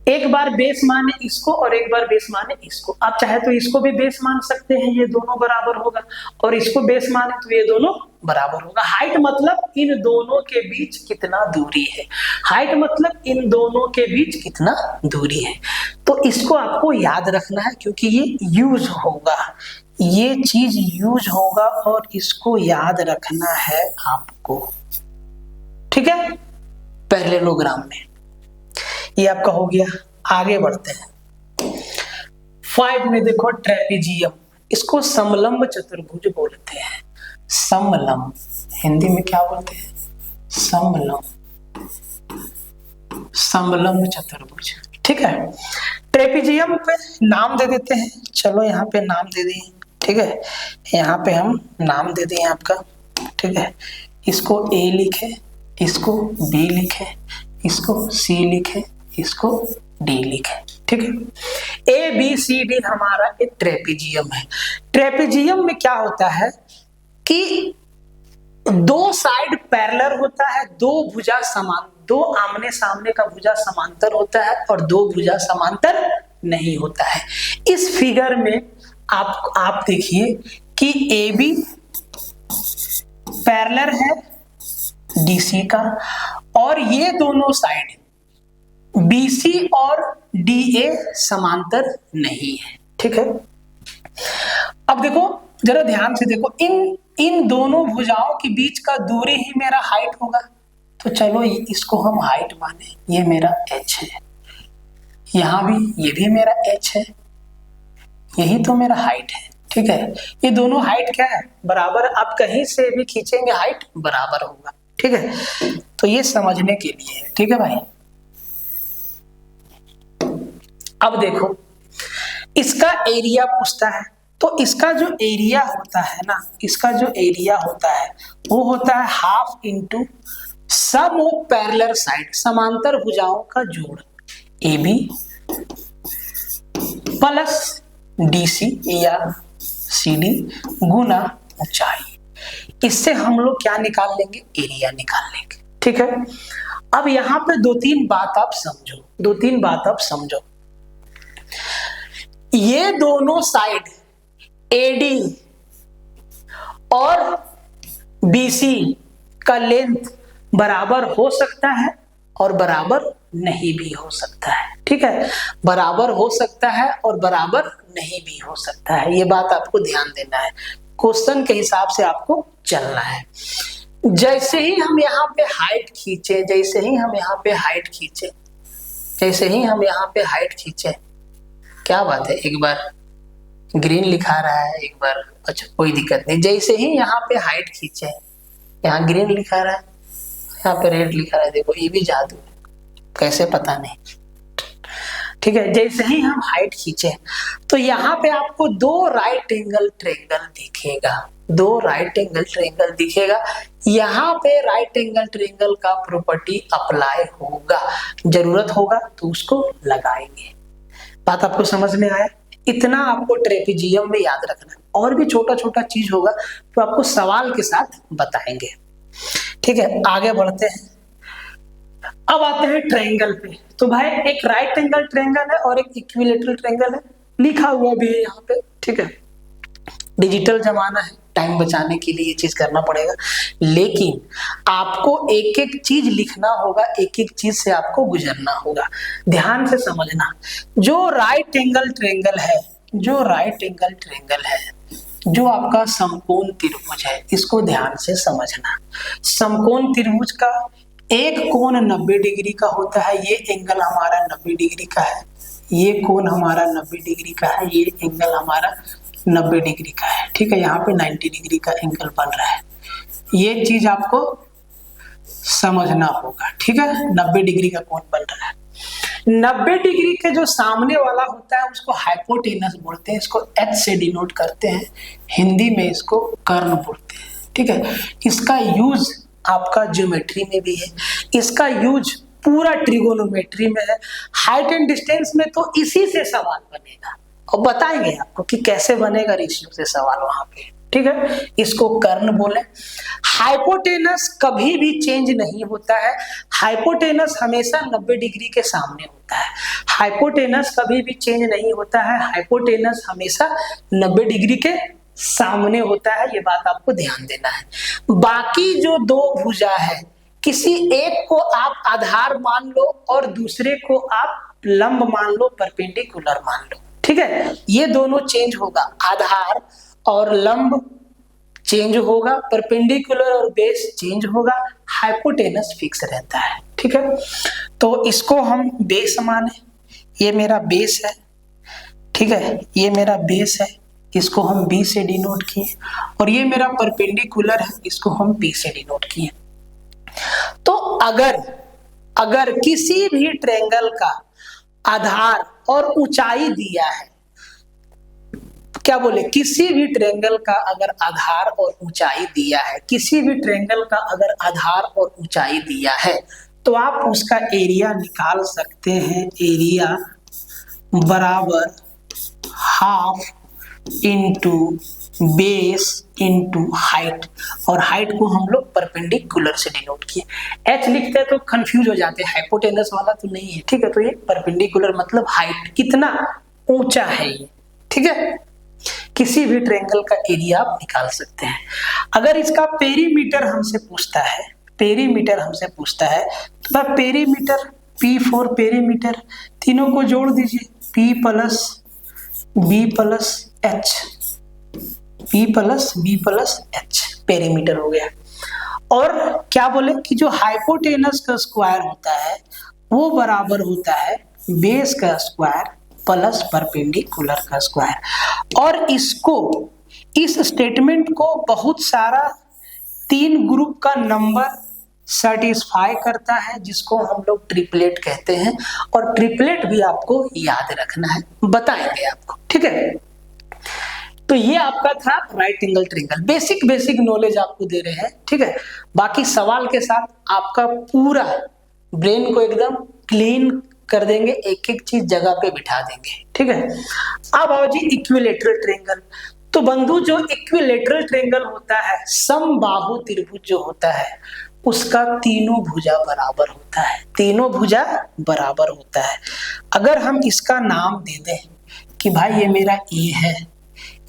एक बार बेस माने इसको और एक बार बेस माने इसको। आप चाहे तो इसको भी बेस मान सकते हैं, ये दोनों बराबर होगा, और इसको बेस माने तो ये दोनों बराबर होगा। हाइट मतलब इन दोनों के बीच कितना दूरी है, हाइट मतलब इन दोनों के बीच कितना दूरी है। तो इसको आपको याद रखना है, क्योंकि ये यूज होगा, ये चीज यूज होगा और इसको याद रखना है आपको, ठीक है। पैरेललोग्राम में ये आपका हो गया। आगे बढ़ते हैं 5 में देखो ट्रेपेजियम, इसको समलंब चतुर्भुज बोलते हैं। समलंब हिंदी में क्या बोलते हैं, समलंब चतुर्भुज, ठीक है। ट्रेपेजियम पे नाम दे देते हैं, चलो यहाँ पे नाम दे दें, ठीक है, यहाँ पे हम नाम दे दें आपका, ठीक है। इसको A लिखे, इसको B लिखे, इसको C लिखे, इसको D लिखे, ठीक है। ABCD हमारा एक ट्रेपेजियम है। ट्रेपेजियम में क्या होता है कि 2 साइड पैरेलल होता है, 2 भुजा समान, 2 आमने सामने का भुजा समांतर होता है और 2 भुजा समांतर नहीं होता है। इस फिगर में आप देखिए कि AB पैरेलल है DC का, और ये दोनों साइड BC और DA समांतर नहीं है, ठीक है। अब देखो जरा ध्यान से देखो, इन दोनों भुजाओं के बीच का दूरी ही मेरा हाइट होगा, तो चलो इसको हम हाइट माने, ये मेरा H है, यहां भी ये भी मेरा H है, यही तो मेरा हाइट है, ठीक है। ये दोनों हाइट क्या है, बराबर। आप कहीं से भी खींचेंगे हाइट बराबर होगा, ठीक है। तो ये समझने के लिए है, ठीक है भाई। अब देखो इसका एरिया पूछता है, तो इसका जो एरिया होता है ना, इसका जो एरिया होता है वो होता है half into sum of parallel side, समांतर भुजाओं का जोड़, AB प्लस DC या CD गुना ऊंचाई। इससे हम लोग क्या निकाल लेंगे, एरिया निकाल लेंगे, ठीक है। अब यहाँ पे 2-3 बात आप समझो, 2-3 बात आप समझो। ये दोनों साइड AD और BC का लेंथ बराबर हो सकता है और बराबर नहीं भी हो सकता है, ठीक है। बराबर हो सकता है और बराबर नहीं भी हो सकता है, ये बात आपको ध्यान देना है, क्वेश्चन के हिसाब से आपको चलना है। जैसे ही हम यहाँ पे हाइट खींचे, जैसे ही हम यहाँ पे हाइट खींचे, जैसे ही हम यहाँ पे हाइट खींचे, क्या बात है, एक बार ग्रीन लिखा रहा है, एक बार, अच्छा कोई दिक्कत नहीं। जैसे ही यहाँ पे हाइट खींचे, यहाँ ग्रीन लिखा रहा है, यहाँ पे रेड लिखा रहा है, देखो ये भी जादू है, कैसे पता नहीं, ठीक है। जैसे ही हम हाइट खींचे तो यहाँ पे आपको 2 राइट एंगल ट्रायंगल दिखेगा, 2 राइट एंगल ट्रायंगल दिखेगा। यहाँ पे राइट एंगल ट्रायंगल का प्रॉपर्टी अप्लाई होगा, जरूरत होगा तो उसको लगाएंगे। बात आपको समझ में आया? इतना आपको ट्रेपेजियम में याद रखना है, और भी छोटा छोटा चीज होगा तो आपको सवाल के साथ बताएंगे, ठीक है। आगे बढ़ते हैं। अब आते हैं ट्रायंगल पे। तो भाई एक राइट एंगल ट्रायंगल है और एक इक्विलैटरल ट्रायंगल है, लिखा हुआ भी है यहाँ पे, ठीक है। डिजिटल जमाना है, टाइम बचाने के लिए ये चीज करना पड़ेगा, लेकिन आपको एक एक चीज लिखना होगा, एक एक चीज से आपको गुजरना होगा। ध्यान से समझना, जो राइट एंगल ट्रायंगल है, जो राइट एंगल ट्रायंगल है, जो आपका समकोण त्रिभुज है, इसको ध्यान से समझना। समकोण त्रिभुज का एक कोण 90 डिग्री का होता है, ये एंगल हमारा 90 डिग्री का है, ये कोण हमारा 90 डिग्री का है, ये एंगल हमारा 90 डिग्री का है, ठीक है। यहाँ पे 90 डिग्री का एंगल बन रहा है, ये चीज आपको समझना होगा, ठीक है। 90 डिग्री का कोण बन रहा है। 90 डिग्री के जो सामने वाला होता है उसको हाइपोटेनस बोलते हैं, इसको H से डिनोट करते हैं, हिंदी में इसको कर्ण बोलते हैं, ठीक है। इसका यूज आपका ज्योमेट्री में भी है, इसका यूज पूरा ट्रिगोनोमेट्री में है, हाइट एंड डिस्टेंस में तो इसी से सवाल बनेगा और बताएंगे आपको कि कैसे बनेगा रेशियो से सवाल वहां पे, ठीक है। इसको कर्ण बोले। हाइपोटेनस कभी भी चेंज नहीं होता है, हाइपोटेनस हमेशा 90 डिग्री के सामने होता है, हाइपोटेनस कभी भी चेंज नहीं होता है, हाइपोटेनस हमेशा 90 डिग्री के सामने होता है, ये बात आपको ध्यान देना है। बाकी जो दो भुजा है, किसी एक को आप आधार मान लो और दूसरे को आप लंब मान लो, परपेंडिकुलर मान लो, ठीक है। ये दोनों चेंज होगा, आधार और लंब चेंज होगा, परपेंडिकुलर और बेस चेंज होगा, हाइपोटेनस फिक्स रहता है, ठीक है। तो इसको हम बेस माने, ये मेरा बेस है, ठीक है, ये मेरा बेस है, इसको हम बी से डिनोट किए, और ये मेरा परपेंडिकुलर है, इसको हम पी से डिनोट किए। तो अगर किसी भी ट्रायंगल का आधार और ऊंचाई दिया है, क्या बोले, किसी भी ट्रायंगल का अगर आधार और ऊंचाई दिया है, किसी भी ट्रायंगल का अगर आधार और ऊंचाई दिया है, तो आप उसका एरिया निकाल सकते हैं। एरिया बराबर half into base into height, और हाइट को हम लोग परपेंडिकुलर से डिनोट किए। एच लिखते हैं तो कंफ्यूज हो जाते हैं, हाइपोटेनस वाला तो नहीं है, ठीक है। तो ये परपेंडिकुलर मतलब हाइट, कितना ऊंचा है ये, ठीक है। किसी भी ट्रायंगल का एरिया आप निकाल सकते हैं। अगर इसका पेरीमीटर हमसे पूछता है, पेरीमीटर हमसे पूछता है, तो पेरीमीटर P4 पेरीमीटर, तीनों को जोड़ दीजिए, P plus B plus H, P plus B plus H perimeter हो गया। और क्या बोले कि जो हाइपोटेनस का स्क्वायर होता है वो बराबर होता है बेस का स्क्वायर प्लस परपेंडिकुलर का स्क्वायर। और इसको, इस स्टेटमेंट को बहुत सारा 3 ग्रुप का नंबर सेटिस्फाई करता है, जिसको हम लोग ट्रिपलेट कहते हैं, और ट्रिपलेट भी आपको याद रखना है, बताएंगे आपको, ठीक है। तो ये आपका था right angle triangle, basic knowledge आपको दे रहे हैं, ठीक है। बाकी सवाल के साथ आपका पूरा ब्रेन को एकदम क्लीन कर देंगे, एक एक चीज जगह पे बिठा देंगे, ठीक है। अब आओ जी इक्विलैटरल ट्रायंगल। तो बंधु जो इक्विलैटरल ट्रायंगल होता है, समबाहु त्रिभुज जो होता है, उसका तीनों भुजा बराबर होता है, तीनों भुजा बराबर होता है। अगर हम इसका नाम दे दें कि भाई ये मेरा ए है,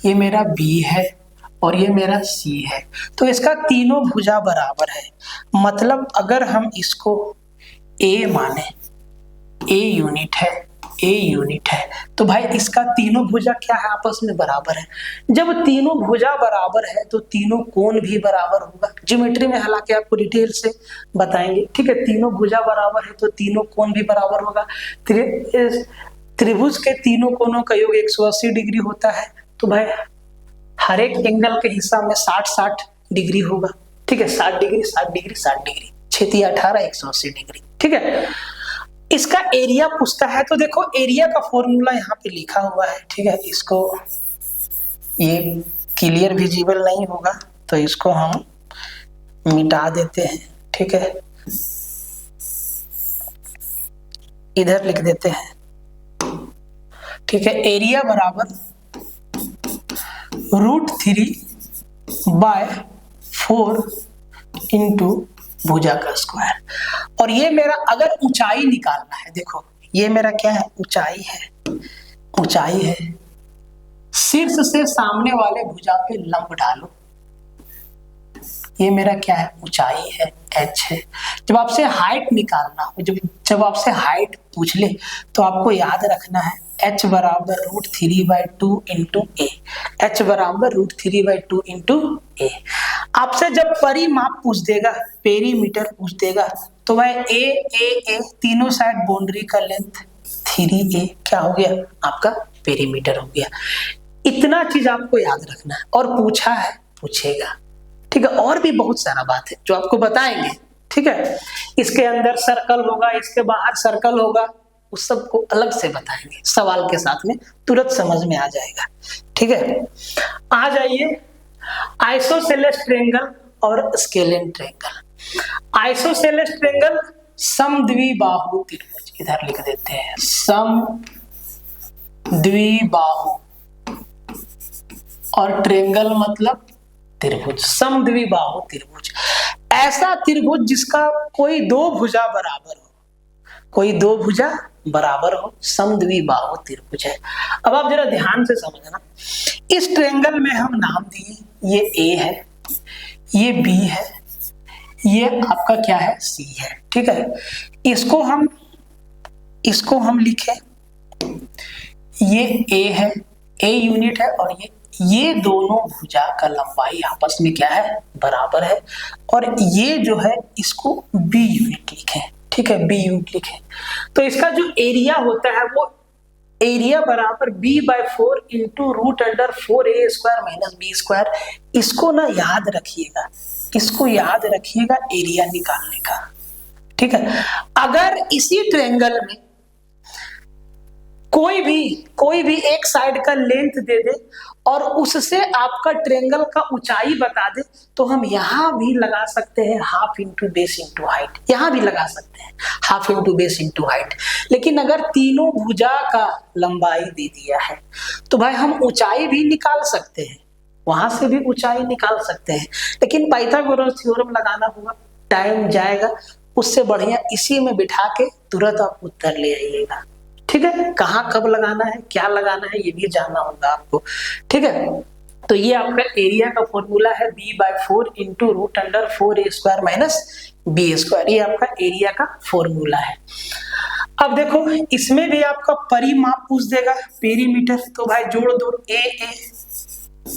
ये मेरा बी है और ये मेरा सी है, तो इसका तीनों भुजा बराबर है। मतलब अगर हम इसको ए माने, ए यूनिट है, ए यूनिट है, तो भाई इसका तीनों भुजा क्या है, आपस में बराबर है। जब तीनों भुजा बराबर है तो तीनों कोण भी बराबर होगा। ज्योमेट्री में हालांकि आपको डिटेल से बताएंगे, ठीक है। तीनों भुजा बराबर है तो तीनों कोण भी बराबर होगा। त्रिभुज के तीनों कोणों का योग 180 डिग्री होता है, तो भाई हर एक एंगल के हिस्सा में 60-60 डिग्री होगा, ठीक है। 60 डिग्री 60 डिग्री 60 डिग्री, 6 18 180 डिग्री, ठीक है। इसका एरिया पूछता है, तो देखो एरिया का फॉर्मूला यहाँ पे लिखा हुआ है, ठीक है। इसको, ये क्लियर विजिबल नहीं होगा तो इसको हम मिटा देते हैं, ठीक है, इधर लिख देते हैं, ठीक है। एरिया बराबर √3/4 इंटू भुजा का स्क्वायर। और ये मेरा अगर ऊंचाई निकालना है, देखो ये मेरा क्या है, ऊंचाई है, ऊंचाई है। शीर्ष से सामने वाले भुजा पे लंब डालो, ये मेरा क्या है, ऊंचाई है, h है। जब आपसे हाइट निकालना हो, जब आपसे हाइट पूछ ले तो आपको याद रखना है h बराबर √3/2 इंटू ए, h बराबर √3/2 इंटू ए। आपसे जब परिमाप पूछ देगा, पेरीमीटर पूछ देगा, तो वह ए तीनों साइड बाउंड्री का लेंथ 3a क्या हो गया, आपका पेरीमीटर हो गया। इतना चीज आपको याद रखना है, और पूछा है, पूछेगा, ठीक है। और भी बहुत सारा बात है जो आपको बताएंगे, ठीक है। इसके अंदर सर्कल होगा, इसके बाहर सर्कल होगा, उस सबको अलग से बताएंगे, सवाल के साथ में तुरंत समझ में आ जाएगा, ठीक है। आ जाइए आइसोसेलेस ट्रायंगल और स्केलिन ट्रायंगल। आइसोसेलेस ट्रायंगल समद्विबाहु त्रिभुज, इधर लिख देते हैं समद्विबाहु, और ट्रायंगल मतलब त्रिभुज। समद्विबाहु त्रिभुज ऐसा त्रिभुज जिसका कोई दो भुजा बराबर हो, कोई दो भुजा बराबर हो, समद्विबाहु त्रिभुज है। अब आप जरा ध्यान से समझना, इस ट्रायंगल में हम नाम दिए, ये ए है, ये बी है, ये आपका क्या है, सी है, ठीक है। इसको हम लिखे, ये ए है, ए यूनिट है, और ये दोनों भुजा का लंबाई आपस में क्या है, बराबर है। और ये जो है इसको बी यूनिट लिखें, ठीक है, बी यूनिट लिखें। तो इसका जो एरिया होता है वो एरिया बराबर b/4 into √4a² minus b²। इसको ना याद रखिएगा, इसको याद रखिएगा एरिया निकालने का, ठीक है। अगर इसी ट्रायंगल में कोई भी एक साइड का लेंथ दे दे और उससे आपका ट्रायंगल का ऊंचाई बता दे, तो हम यहां भी लगा सकते हैं half into base into height, यहां भी लगा सकते हैं half into base into height. लेकिन अगर तीनों भुजा का लंबाई दे दिया है तो भाई हम ऊंचाई भी निकाल सकते हैं, वहां से भी ऊंचाई निकाल सकते हैं, लेकिन पाइथागोरस थ्योरम लगाना होगा, टाइम जाएगा। उससे बढ़िया इसी में बिठा के तुरंत आप उत्तर ले आइएगा, ठीक है। कहाँ कब लगाना है, क्या लगाना है, ये भी जानना होगा आपको, ठीक है। तो ये आपका एरिया का फॉर्मूला है b/4 into √4a² minus b², ये आपका एरिया का फॉर्मूला है। अब देखो इसमें भी आपका परिमाप पूछ देगा, पेरीमीटर, तो भाई जोड़ दो, a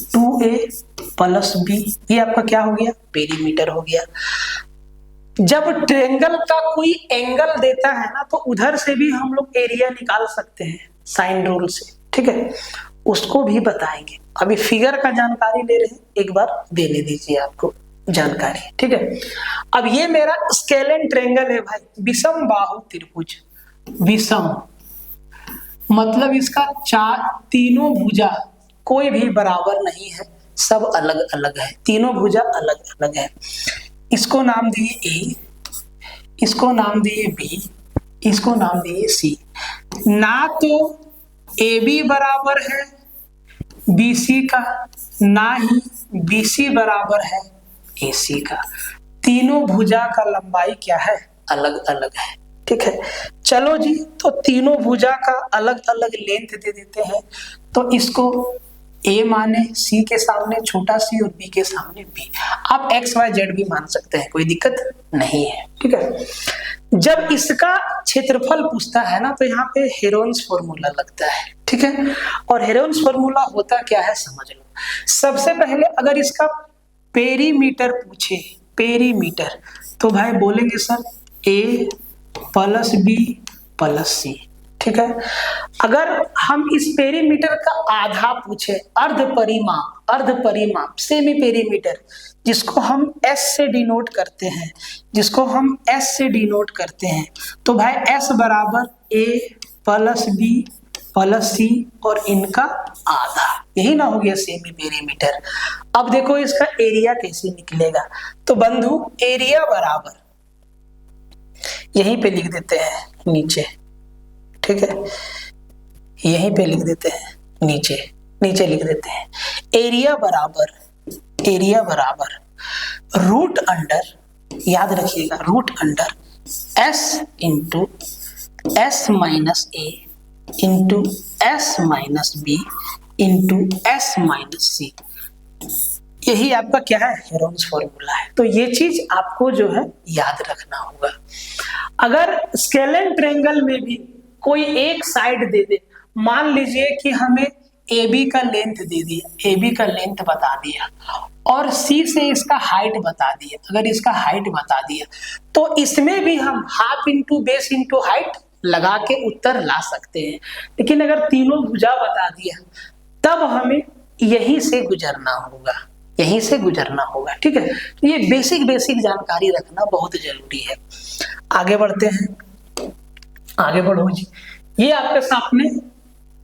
2a प्लस b, ये आपका क्या हो गया, पेरीमीटर हो गया। जब ट्रायंगल का कोई एंगल देता है ना, तो उधर से भी हम लोग एरिया निकाल सकते हैं साइन रूल से, ठीक है, उसको भी बताएंगे। अभी फिगर का जानकारी ले रहे हैं, एक बार देने दीजिए आपको जानकारी, ठीक है। अब ये मेरा स्केलिन ट्रायंगल है भाई, विषम बाहु त्रिभुज। विषम मतलब इसका तीनों भुजा कोई भी बराबर नहीं है, सब अलग अलग है, तीनों भुजा अलग अलग है। इसको नाम दिए ए, इसको नाम दिए बी, इसको नाम दिए सी। ना तो ए बी बराबर है BC का, ना ही BC बराबर है AC का। तीनों भुजा का लंबाई क्या है, अलग अलग है, ठीक है। चलो जी, तो तीनों भुजा का अलग अलग लेंथ दे देते हैं, तो इसको A माने, C के सामने छोटा c और B के सामने B। आप X Y Z भी मान सकते हैं, कोई दिक्कत नहीं है, ठीक है। जब इसका क्षेत्रफल पूछता है ना, तो यहाँ पे हेरोन्स फॉर्मूला लगता है, ठीक है। और हेरोन्स फॉर्मूला होता क्या है समझ लो। सबसे पहले अगर इसका पेरीमीटर पूछे, पेरीमीटर, तो भाई बोलेंगे sir A plus B plus C, ठीक है। अगर हम इस पेरीमीटर का आधा पूछे, अर्ध परिमाप सेमी पेरीमीटर, जिसको हम S से डिनोट करते हैं, जिसको हम S से डिनोट करते हैं, तो भाई S बराबर A plus B plus C और इनका आधा, यही ना हो गया सेमी पेरीमीटर। अब देखो इसका एरिया कैसे निकलेगा, तो बंधु एरिया बराबर यहीं पे लिख देते हैं नीचे, ठीक है, यहीं पे लिख देते हैं नीचे लिख देते हैं एरिया बराबर रूट अंडर, याद रखिएगा, root under S into S minus A into S minus B into S minus C, यही आपका क्या है, हेरोन्स फॉर्मूला है। तो ये चीज आपको जो है याद रखना होगा। अगर स्केलेन ट्रायंगल में भी कोई एक साइड दे दे, मान लीजिए कि हमें ए बी का लेंथ दे दिया, ए बी का लेंथ बता दिया और सी से इसका हाइट बता दिया, अगर इसका हाइट बता दिया तो इसमें भी हम half into base into height लगा के उत्तर ला सकते हैं। लेकिन अगर तीनों भुजा बता दिया तब हमें यहीं से गुजरना होगा, यहीं से गुजरना होगा, ठीक है। तो ये बेसिक जानकारी रखना बहुत जरूरी है। आगे बढ़ते हैं, आगे बढ़ो जी। ये आपके सामने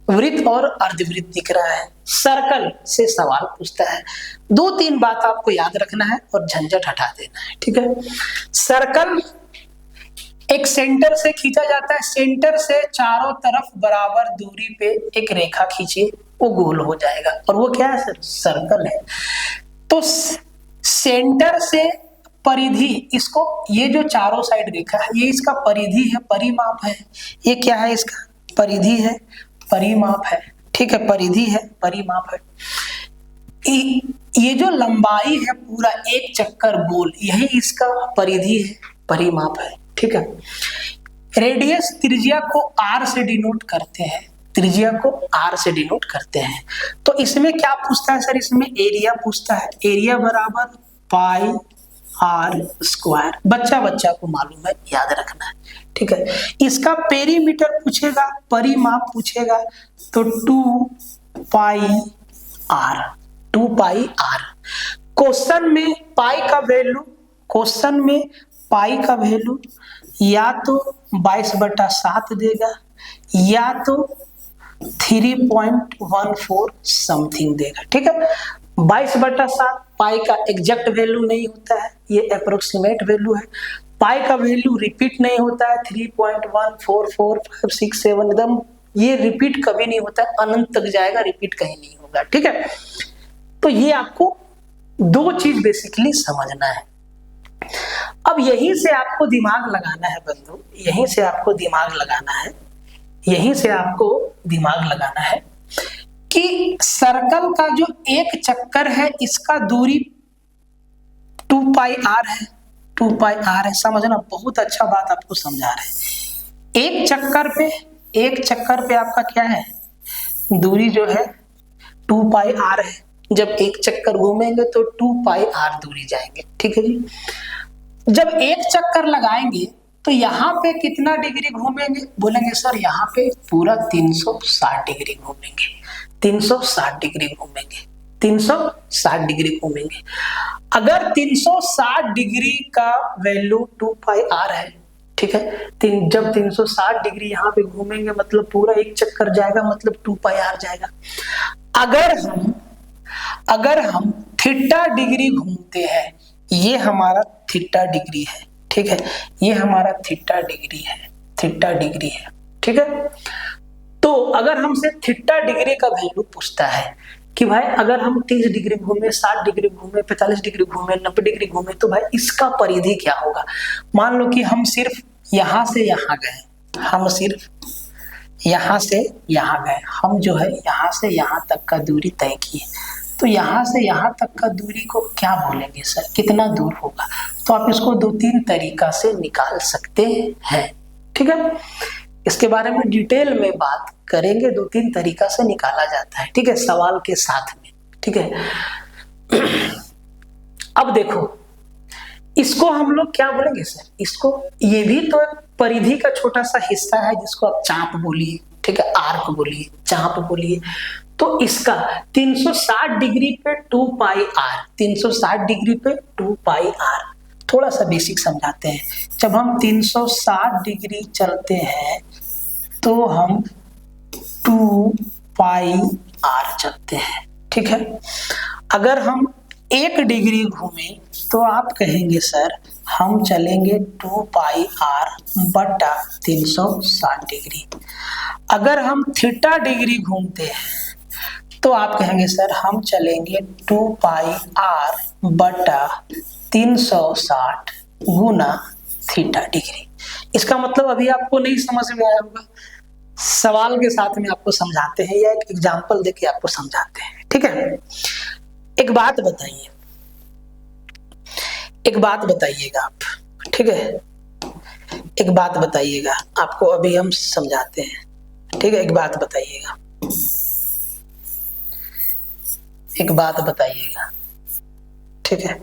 वृत्त और अर्धवृत्त दिख रहा है, सर्कल से सवाल पूछता है। 2-3 बात आपको याद रखना है और झंझट हटा देना है, ठीक है। सर्कल एक सेंटर से खींचा जाता है, सेंटर से चारों तरफ बराबर दूरी पे एक रेखा खींचिए, वो गोल हो जाएगा और वो क्या है सर, सर्कल है। तो सेंटर से परिधि, इसको ये जो चारों साइड रेखा है ये इसका परिधि है, परिमाप है। ये क्या है, इसका परिधि है, परिमाप है, ठीक है, परिधि है, परिमाप है। ये जो लंबाई है पूरा एक चक्कर गोल, यही इसका परिधि है, परिमाप है, ठीक है। रेडियस त्रिज्या को आर से डिनोट करते हैं, त्रिज्या को आर से डिनोट करते हैं। तो इसमें क्या पूछता है सर, इसमें एरिया पूछता है, एरिया बराबर पाई आर स्क्वायर, बच्चा को मालूम है, याद रखना है, ठीक है। इसका पेरीमीटर पूछेगा, परिमाप पूछेगा, तो 2 पाई आर, 2 पाई आर। क्वेश्चन में पाई का वैल्यू, क्वेश्चन में पाई का वैल्यू या तो 22/7 देगा या तो 3.14 समथिंग देगा, ठीक है। 22/7 पाई का एग्जैक्ट वैल्यू नहीं होता है, ये अप्रोक्सीमेट वैल्यू है। पाई का वैल्यू रिपीट नहीं होता है, 3.14456 एकदम ये रिपीट कभी नहीं होता है, अनंत तक जाएगा, रिपीट कहीं नहीं होगा, ठीक है। तो ये आपको 2 चीज बेसिकली समझना है। अब यहीं से आपको दिमाग लगाना है बंधु, यहीं से आपको दिमाग लगाना है, यहीं से आपको दिमाग लगाना है कि सर्कल का जो एक चक्कर है इसका दूरी 2 पाई आर है, 2 पाई आर है, समझना, बहुत अच्छा बात आपको समझा रहे हैं। एक चक्कर पे आपका क्या है, दूरी जो है 2 पाई आर है। जब एक चक्कर घूमेंगे तो 2 पाई आर दूरी जाएंगे, ठीक है जी। जब एक चक्कर लगाएंगे तो यहाँ पे कितना डिग्री घूमेंगे, बोलेंगे सर यहाँ पे पूरा 360 डिग्री घूमेंगे, 360 डिग्री घूमेंगे, 360 डिग्री घूमेंगे। अगर 360 डिग्री का वैल्यू 2 पाई आर है, ठीक है, जब 360 डिग्री यहाँ पे घूमेंगे मतलब पूरा एक चक्कर जाएगा, मतलब 2 पाई आर जाएगा। अगर हम थीटा डिग्री घूमते हैं, ये हमारा थीटा डिग्री है, ठीक है, ये हमारा थीटा डिग्री है, थीटा डिग्री है, ठीक है। तो अगर हमसे थीटा डिग्री का वैल्यू पूछता है कि भाई अगर हम 30 डिग्री घूमे, 60 डिग्री घूमे, 45 डिग्री घूमे, 90 डिग्री घूमे, तो भाई इसका परिधि क्या होगा। मान लो कि हम सिर्फ यहां से यहां गए, हम सिर्फ यहां से यहां गए, हम जो है यहां से यहां तक का दूरी तय किए, तो यहां से यहां तक का दूरी को क्या बोलेंगे सर, कितना दूर होगा। तो आप इसको 2-3 तरीका से निकाल सकते हैं, ठीक है। इसके बारे में डिटेल में बात करेंगे, 2-3 तरीका से निकाला जाता है, ठीक है, सवाल के साथ में, ठीक है। अब देखो इसको हम लोग क्या बोलेंगे सर, इसको, ये भी तो एक परिधि का छोटा सा हिस्सा है जिसको आप चाप बोलिए, ठीक है, आर्क बोलिए, चाप बोलिए। तो इसका 360 डिग्री पे 2 पाई आर, 360 डिग्री पे 2 पाई आर, थोड़ा सा बेसिक समझाते हैं। जब हम 360 डिग्री चलते हैं तो हम 2 पाई आर चलते हैं, ठीक है। अगर हम 1 डिग्री घूमे तो आप कहेंगे सर हम चलेंगे 2 पाई आर बटा 360 डिग्री। अगर हम थीटा डिग्री घूमते हैं तो आप कहेंगे सर हम चलेंगे 2 पाई आर बटा 360 गुना थीटा डिग्री। इसका मतलब अभी आपको नहीं समझ में आया होगा, सवाल के साथ में आपको समझाते हैं या एक एग्जाम्पल देके आपको समझाते हैं। ठीक है, एक बात बताइए, एक बात बताइएगा आप, ठीक है, एक बात बताइएगा, आपको अभी हम समझाते हैं। ठीक है, एक बात बताइएगा, एक बात बताइएगा। ठीक है,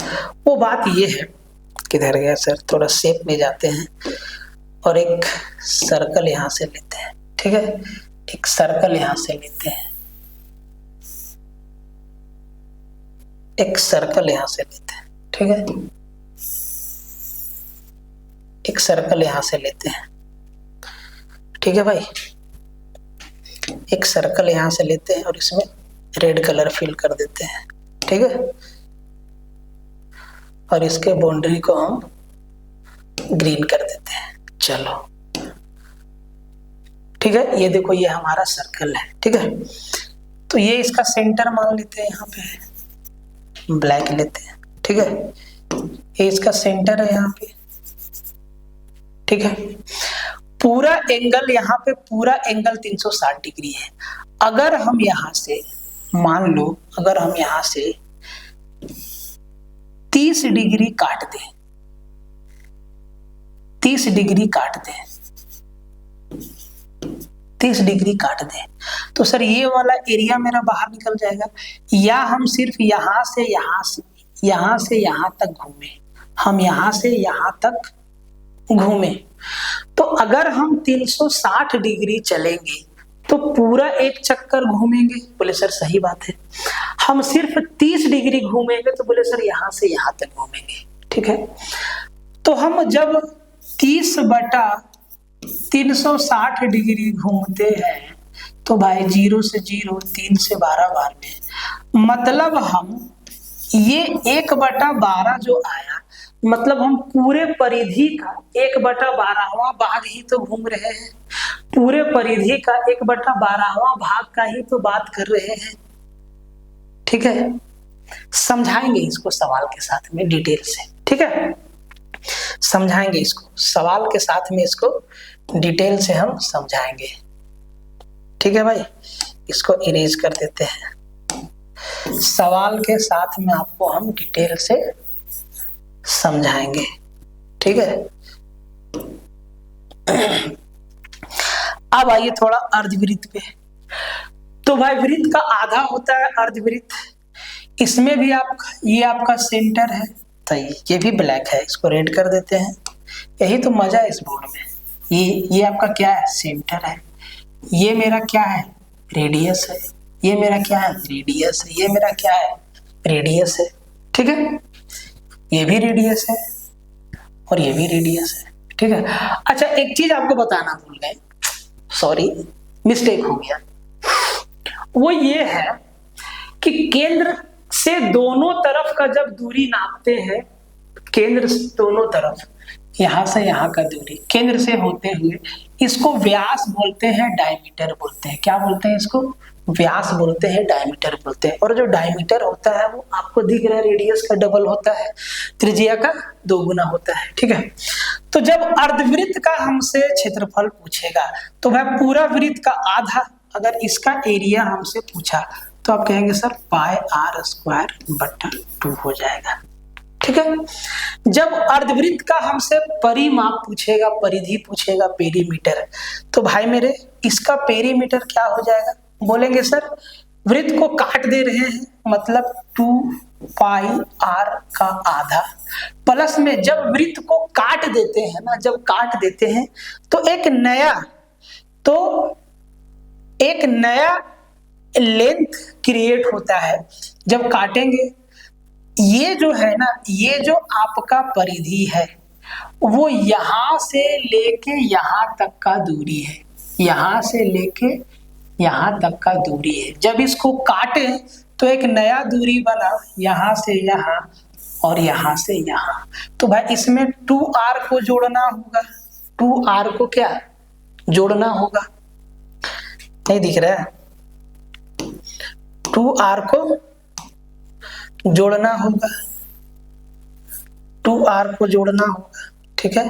वो बात ये है, किधर गया सर, थोड़ा शेप में जाते हैं और एक सर्कल यहां से लेते हैं। ठीक है, एक सर्कल यहां से लेते हैं, एक सर्कल यहां से लेते हैं। ठीक है, एक सर्कल यहां से लेते हैं। ठीक है भाई, एक सर्कल यहां से लेते हैं और इसमें रेड कलर फिल कर देते हैं। ठीक है, और इसके बाउंड्री को हम ग्रीन कर देते हैं। चलो ठीक है, ये देखो ये हमारा सर्कल है। ठीक है, तो ये इसका सेंटर मान लेते हैं, यहाँ पे ब्लैक लेते हैं। ठीक है, ये इसका सेंटर है यहाँ पे। ठीक है, पूरा एंगल यहाँ पे, पूरा एंगल 360 डिग्री है। अगर हम यहां से मान लो, अगर हम यहां से 30 डिग्री काट दें, 30 डिग्री काट दें, 30 डिग्री काट दें, तो सर ये वाला एरिया मेरा बाहर निकल जाएगा। या हम सिर्फ यहां से यहां तक घूमे, हम यहां से यहां तक घूमे, तो अगर हम 360 डिग्री चलेंगे तो पूरा एक चक्कर घूमेंगे। बोले सर सही बात है। हम सिर्फ 30 डिग्री घूमेंगे तो बोले सर यहां से यहां तक घूमेंगे। ठीक है, तो हम जब 30/360 डिग्री घूमते हैं तो भाई 0 से 0, 3 से 12 बार में, मतलब हम ये 1/12 जो आया, मतलब हम पूरे परिधि का 1/12वां भाग ही तो घूम रहे हैं, पूरे परिधि का 1/12वां भाग का ही तो बात कर रहे हैं। ठीक है, समझाएंगे इसको सवाल के साथ में डिटेल से। ठीक है, समझाएंगे इसको सवाल के साथ में, इसको डिटेल से हम समझाएंगे। ठीक है भाई, इसको इरेज कर देते हैं। सवाल के साथ में आपको हम डिटेल से समझाएंगे। ठीक है, अब आइए थोड़ा अर्धवृत्त पे। तो भाई वृत्त का आधा होता है अर्धवृत्त, इसमें भी ये आपका सेंटर है, तो ये भी ब्लैक है, इसको रेड कर देते हैं। यही तो मजा है इस बोर्ड में। ये आपका क्या है, सेंटर है। ये मेरा क्या है, रेडियस है। ये मेरा क्या है, रेडियस है। ये मेरा क्या है, रेडियस है। ठीक है, ये भी रेडियस है और ये भी रेडियस है। ठीक है, अच्छा एक चीज आपको बताना भूल गए, सॉरी मिस्टेक हो गया। वो ये है कि केंद्र से दोनों तरफ का जब दूरी नापते हैं, केंद्र से दोनों तरफ, यहां से यहां का दूरी केंद्र से होते हुए, इसको व्यास बोलते हैं, डायमीटर बोलते हैं। क्या बोलते हैं इसको, व्यास बोलते हैं, डायमीटर बोलते हैं। और जो डायमीटर होता है वो आपको दिख रहा है रेडियस का डबल होता है, त्रिज्या का 2 गुना होता है। ठीक है, तो जब अर्धवृत्त का हमसे क्षेत्रफल पूछेगा तो वह पूरा वृत्त का आधा, अगर इसका एरिया हमसे पूछा तो आप कहेंगे सर πr² 2 हो जाएगा। ठीक है, जब अर्धवृत्त का हमसे परिमाप पूछेगा, परिधि पूछेगा, पेरीमीटर, तो भाई मेरे इसका पेरीमीटर क्या हो जाएगा, बोलेंगे सर वृत्त को काट दे रहे हैं, मतलब 2πr का आधा, प्लस में जब वृत्त को काट देते हैं ना, जब काट देते हैं तो एक नया लेंथ क्रिएट होता है जब काटेंगे। ये जो है ना, ये जो आपका परिधि है वो यहां से लेके यहां तक का दूरी है, यहां से लेके यहां तक का दूरी है। जब इसको काटे तो एक नया दूरी बना, यहां से यहां और यहां से यहां। तो भाई इसमें 2r को जोड़ना होगा, 2r को क्या जोड़ना होगा, नहीं दिख रहा है, 2r को जोड़ना होगा, 2r को जोड़ना होगा। ठीक है,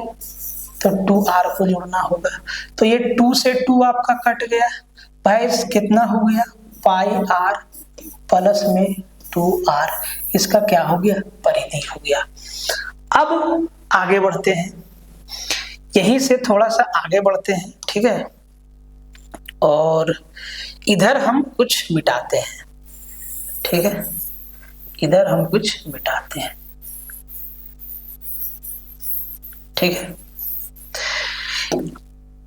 तो 2r को जोड़ना होगा। तो ये 2 से 2 आपका कट गया भाई, कितना हो गया पाई r प्लस में 2r, इसका क्या हो गया परिधि हो गया। अब आगे बढ़ते हैं, यहीं से थोड़ा सा आगे बढ़ते हैं, ठीक है, और इधर हम कुछ मिटाते हैं, ठीक है, इधर हम कुछ मिटाते हैं, ठीक है।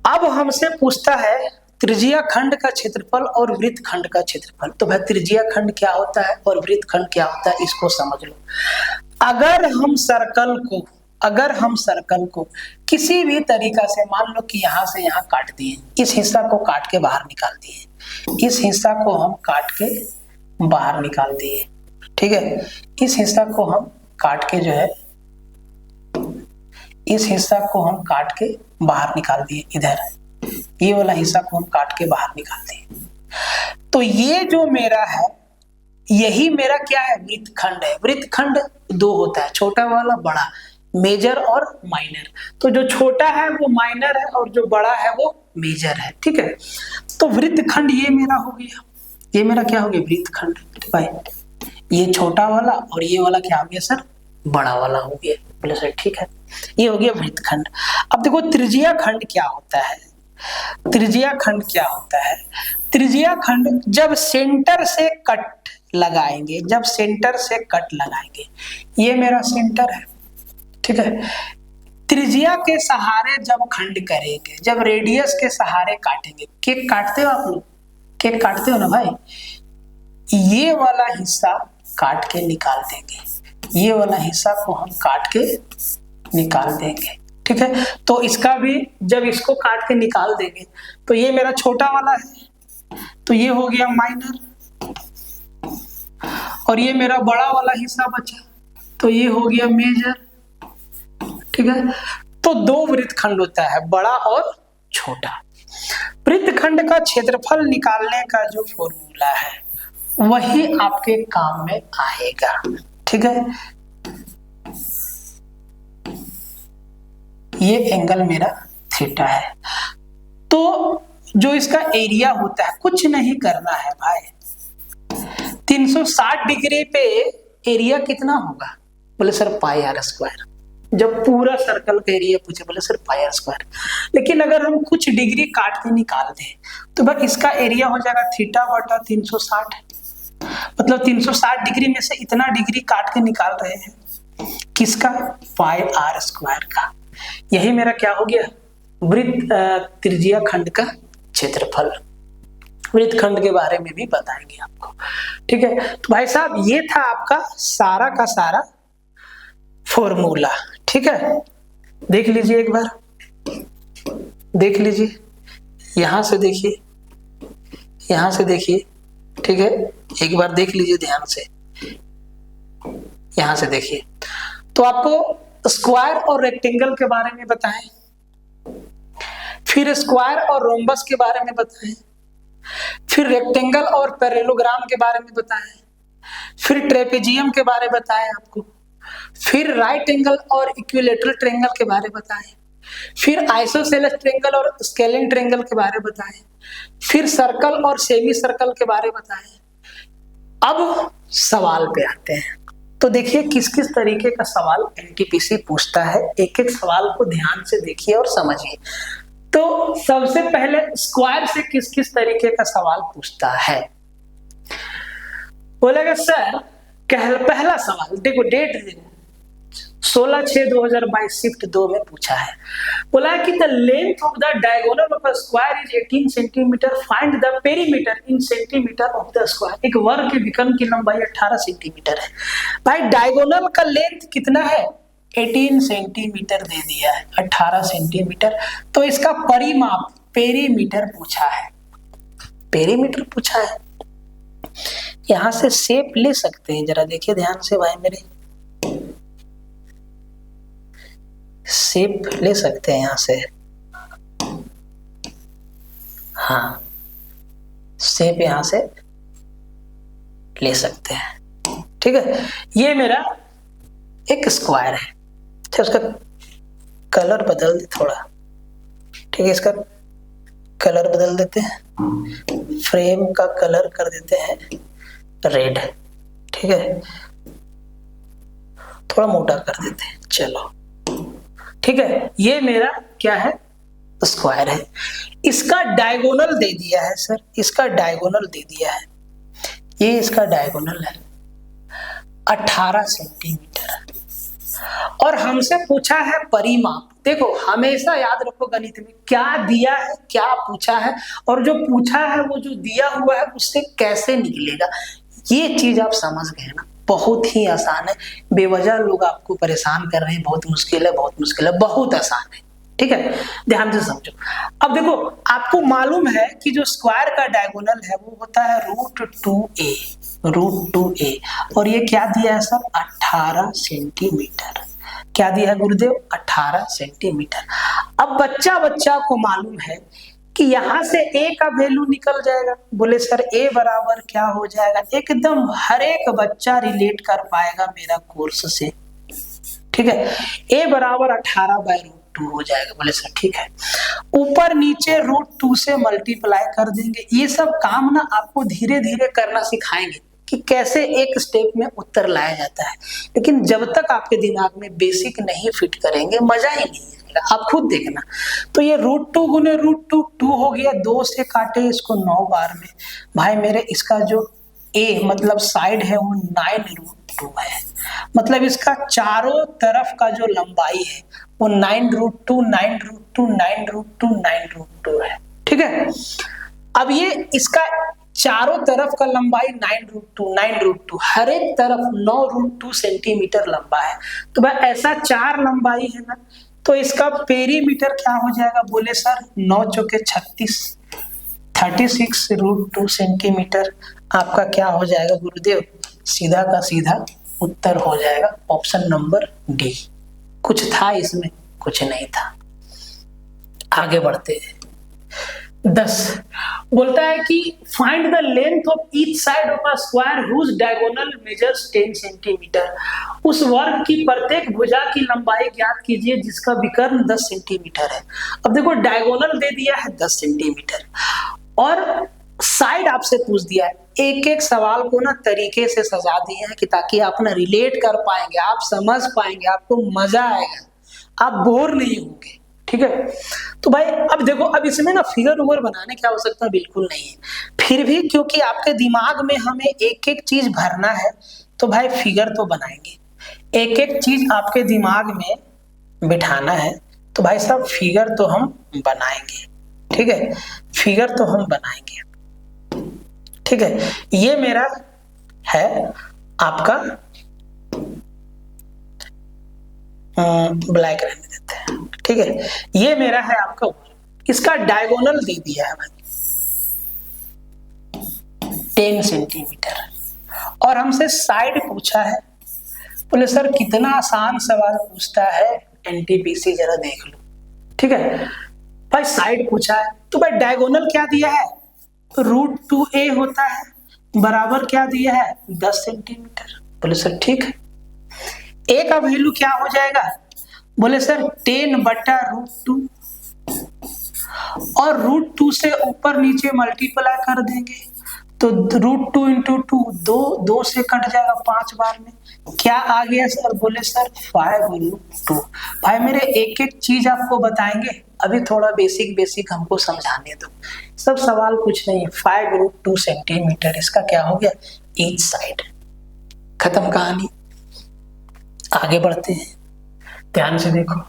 अब हमसे पूछता है त्रिज्या खंड का क्षेत्रफल और वृत्त खंड का क्षेत्रफल। तो भाई त्रिज्या खंड क्या होता है और वृत्त खंड क्या होता है, इसको समझ लो। अगर हम सर्कल को किसी भी तरीका से, मान लो कि यहां से यहां काट दिए, इस हिस्सा को काट के बाहर निकाल दिए, इस हिस्सा को हम काट के बाहर निकाल दिए, ठीक है, इस हिस्सा को हम काट के जो है, इस हिस्सा को हम काट के बाहर निकाल दिए, इधर ये वाला हिस्सा को हम काट के बाहर निकाल दिए। तो ये जो मेरा है, यही मेरा क्या है वृत्तखंड है। वृत्तखंड दो होता है, छोटा वाला बड़ा, मेजर और माइनर। तो जो छोटा है वो माइनर है और जो बड़ा है वो मेजर है, ठीक है। तो वृत्तखंड ये मेरा हो गया, ये मेरा क्या हो गया वृत्तखंड भाई, ये छोटा वाला और ये वाला क्या हो गया सर बड़ा वाला हो गया। बोले सर ठीक है, ये हो गया वृत्तखंड। अब देखो त्रिज्या खंड क्या होता है, त्रिज्या खंड क्या होता है, त्रिज्या खंड जब सेंटर से कट लगाएंगे, जब सेंटर से कट लगाएंगे, ये मेरा सेंटर है, ठीक है, त्रिज्या के सहारे जब खंड करेंगे, जब रेडियस के सहारे काटेंगे, केक काटते हो आप लोग, केक काटते हो ना भाई, ये वाला हिस्सा काट के निकाल देंगे, ये वाला हिस्सा को हम काट के निकाल देंगे, ठीक है। तो इसका भी जब इसको काट के निकाल देंगे तो ये मेरा छोटा वाला है, तो ये हो गया माइनर, और ये मेरा बड़ा वाला हिस्सा बचा तो ये हो गया मेजर, ठीक है। तो दो वृत्तखंड होता है, बड़ा और छोटा। वृत्तखंड का क्षेत्रफल निकालने का जो फॉर्मूला है वही आपके काम में आएगा, ठीक है। ये एंगल मेरा थीटा है, तो जो इसका एरिया होता है, कुछ नहीं करना है भाई, 360 डिग्री पे एरिया कितना होगा, बोले सर पाई आर स्क्वायर। जब पूरा सर्कल का एरिया पूछे बोले सर पाई आर स्क्वायर, लेकिन अगर हम कुछ डिग्री काट के निकाल दें तो भाई इसका एरिया हो जाएगा थीटा बटा 360, मतलब 360 डिग्री में से इतना डिग्री काट के निकाल रहे हैं, किसका पाई आर स्क्वायर का। यही मेरा क्या हो गया वृत्त त्रिज्या खंड का क्षेत्रफल। वृत्तखंड के बारे में भी बताएंगे आपको, ठीक है। तो भाई साहब ये था आपका सारा का सारा फॉर्मूला, ठीक है। देख लीजिए एक बार, देख लीजिए, यहां से देखिए, यहां से देखिए, ठीक है, एक बार देख लीजिए ध्यान से, यहां से देखिए। तो आपको स्क्वायर और रेक्टेंगल के बारे में बताएं, फिर स्क्वायर और रोम्बस के बारे में बताएं, फिर रेक्टेंगल और पैरेललोग्राम के बारे में बताएं, फिर ट्रेपेजियम के बारे में बताएं आपको, फिर राइट एंगल और इक्विलेटरल ट्रायंगल के बारे में बताएं, फिर आइसोसेलेस ट्रायंगल और स्केलिन ट्रायंगल के बारे में बताएं, फिर सर्कल और सेमी सर्कल के बारे में बताएं। अब सवाल पे आते हैं, तो देखिए किस किस तरीके का सवाल एनटीपीसी पूछता है, एक एक सवाल को ध्यान से देखिए और समझिए। तो सबसे पहले स्क्वायर से किस किस तरीके का सवाल पूछता है, बोलेगा सर पहला सवाल देखो, डेट 16/6/2022 शिफ्ट 2 में पूछा है, बोला है कि the length of the diagonal of a square is 18 centimetre, find the perimeter in centimetre of the square. एक वर्ग के विकर्ण की लंबाई 18 सेंटीमीटर है। भाई डायगोनल का लेंथ कितना है 18 सेंटीमीटर दे दिया है, 18 सेंटीमीटर। तो इसका परिमाप पेरीमीटर पूछा है, पेरीमीटर पूछा है। यहां से शेप ले सकते हैं, जरा देखिए ध्यान से भाई मेरे, शेप ले सकते हैं यहां से, हाँ शेप यहां से ले सकते हैं, ठीक है। ये मेरा एक स्क्वायर है, उसका कलर बदल दे थोड़ा, ठीक है, इसका कलर बदल देते हैं, फ्रेम का कलर कर देते हैं रेड, ठीक है, थोड़ा मोटा कर देते हैं, चलो ठीक है। ये मेरा क्या है, स्क्वायर है। इसका डायगोनल दे दिया है सर, इसका डायगोनल दे दिया है, ये इसका डायगोनल है 18 सेंटीमीटर, और हमसे पूछा है परिमाप। देखो हमेशा याद रखो गणित में क्या दिया है, क्या पूछा है, और जो पूछा है वो जो दिया हुआ है उससे कैसे निकलेगा, ये चीज आप समझ गए ना, बहुत ही आसान है। बेवजह लोग आपको परेशान कर रहे हैं, बहुत मुश्किल है, बहुत मुश्किल है, बहुत आसान है, ठीक है, ध्यान से समझो। अब देखो आपको मालूम है कि जो स्क्वायर का डायगोनल है वो होता है √2a, √2a, और ये क्या दिया है सर, 18 सेंटीमीटर। क्या दिया है गुरुदेव, 18 सेंटीमीटर। अब बच्चा को मालूम है कि यहां से a का वैल्यू निकल जाएगा। बोले सर a बराबर क्या हो जाएगा, एकदम हर एक बच्चा रिलेट कर पाएगा मेरा कोर्स से, ठीक है, a बराबर 18/√2 हो जाएगा। बोले सर ठीक है, ऊपर नीचे √2 से मल्टीप्लाई कर देंगे। ये सब काम ना आपको धीरे धीरे करना सिखाएंगे कि कैसे एक स्टेप में उत्तर लाया जाता है, लेकिन जब तक आपके दिमाग में बेसिक नहीं फिट करेंगे मजा ही नहीं आएगा, आप खुद देखना। तो ये √2 गुने √2 2 हो गया, 2 से काटे इसको 9 बार में, भाई मेरे इसका जो a मतलब साइड है वो 9√2 है, मतलब इसका चारों तरफ का जो लंबाई है वो 9√2 9√2 9√2 9√2 है, ठीक है। अब ये इसका चारों तरफ का लंबाई 9√2 हर एक तरफ 9√2 सेंटीमीटर लंबा है। तो भाई ऐसा 4 लंबाई है ना, तो इसका पेरीमीटर क्या हो जाएगा, बोले सर 9 चौके 36, 36√2 सेंटीमीटर। आपका क्या हो जाएगा गुरुदेव, सीधा का सीधा उत्तर हो जाएगा ऑप्शन नंबर डी। कुछ था इसमें, कुछ नहीं था। आगे बढ़ते हैं। 10 बोलता है कि find the length of each side of a square whose diagonal measures 10 centimetre. उस वर्ग की प्रत्येक भुजा की लंबाई ज्ञात कीजिए जिसका विकर्ण 10 सेंटीमीटर है। अब देखो डायगोनल दे दिया है 10 सेंटीमीटर और साइड आपसे पूछ दिया है। एक एक सवाल को ना तरीके से सजा दिए हैं कि ताकि आप ना रिलेट कर पाएंगे, आप समझ पाएंगे, आपको मजा आएगा, आप बोर नहीं होंगे, ठीक है। तो भाई अब देखो, अब इसमें ना फिगर उगर बनाने की आवश्यकता बिल्कुल नहीं है, फिर भी क्योंकि आपके दिमाग में हमें एक एक चीज भरना है तो भाई फिगर तो बनाएंगे, एक एक चीज आपके दिमाग में बिठाना है तो भाई साहब फिगर तो हम बनाएंगे, ठीक है, फिगर तो हम बनाएंगे, ठीक है। ये मेरा है आपका ब्लैक रहने देते हैं, ठीक है। ये मेरा है आपका वर्ग, इसका डायगोनल दे दिया है भाई 10 सेंटीमीटर और हमसे साइड पूछा है। बोले सर कितना आसान सवाल पूछता है, एनटीपीसी जरा देख लो, ठीक है भाई। साइड पूछा है तो भाई डायगोनल क्या दिया है, √2a होता है, बराबर क्या दिया है 10 सेंटीमीटर। बोले सर ठीक है, a का वैल्यू क्या हो जाएगा, बोले सर 10/√2 और √2 से ऊपर नीचे मल्टीप्लाई कर देंगे तो √2 × 2 2 से कट जाएगा 5 बार में, क्या आ गया सर, बोले सर 5√2। भाई मेरे एक एक चीज आपको बताएंगे, अभी थोड़ा बेसिक हमको समझाने दो। सब सवाल कुछ नहीं है, 5√2 सेंटीमीटर इसका क्या हो गया ईच साइड, खत्म कहानी। आगे बढ़ते हैं, ध्यान से देखो।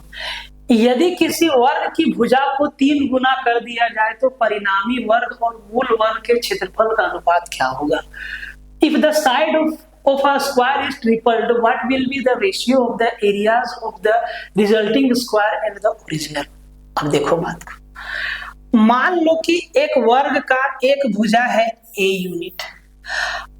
यदि किसी वर्ग की भुजा को 3 गुना कर दिया जाए तो परिणामी वर्ग और मूल वर्ग के क्षेत्रफल का अनुपात क्या होगा। If the side of a square is tripled, what will be the ratio of the areas of the resulting square and the original। अब देखो बात को, मान लो कि एक वर्ग का एक भुजा है a यूनिट,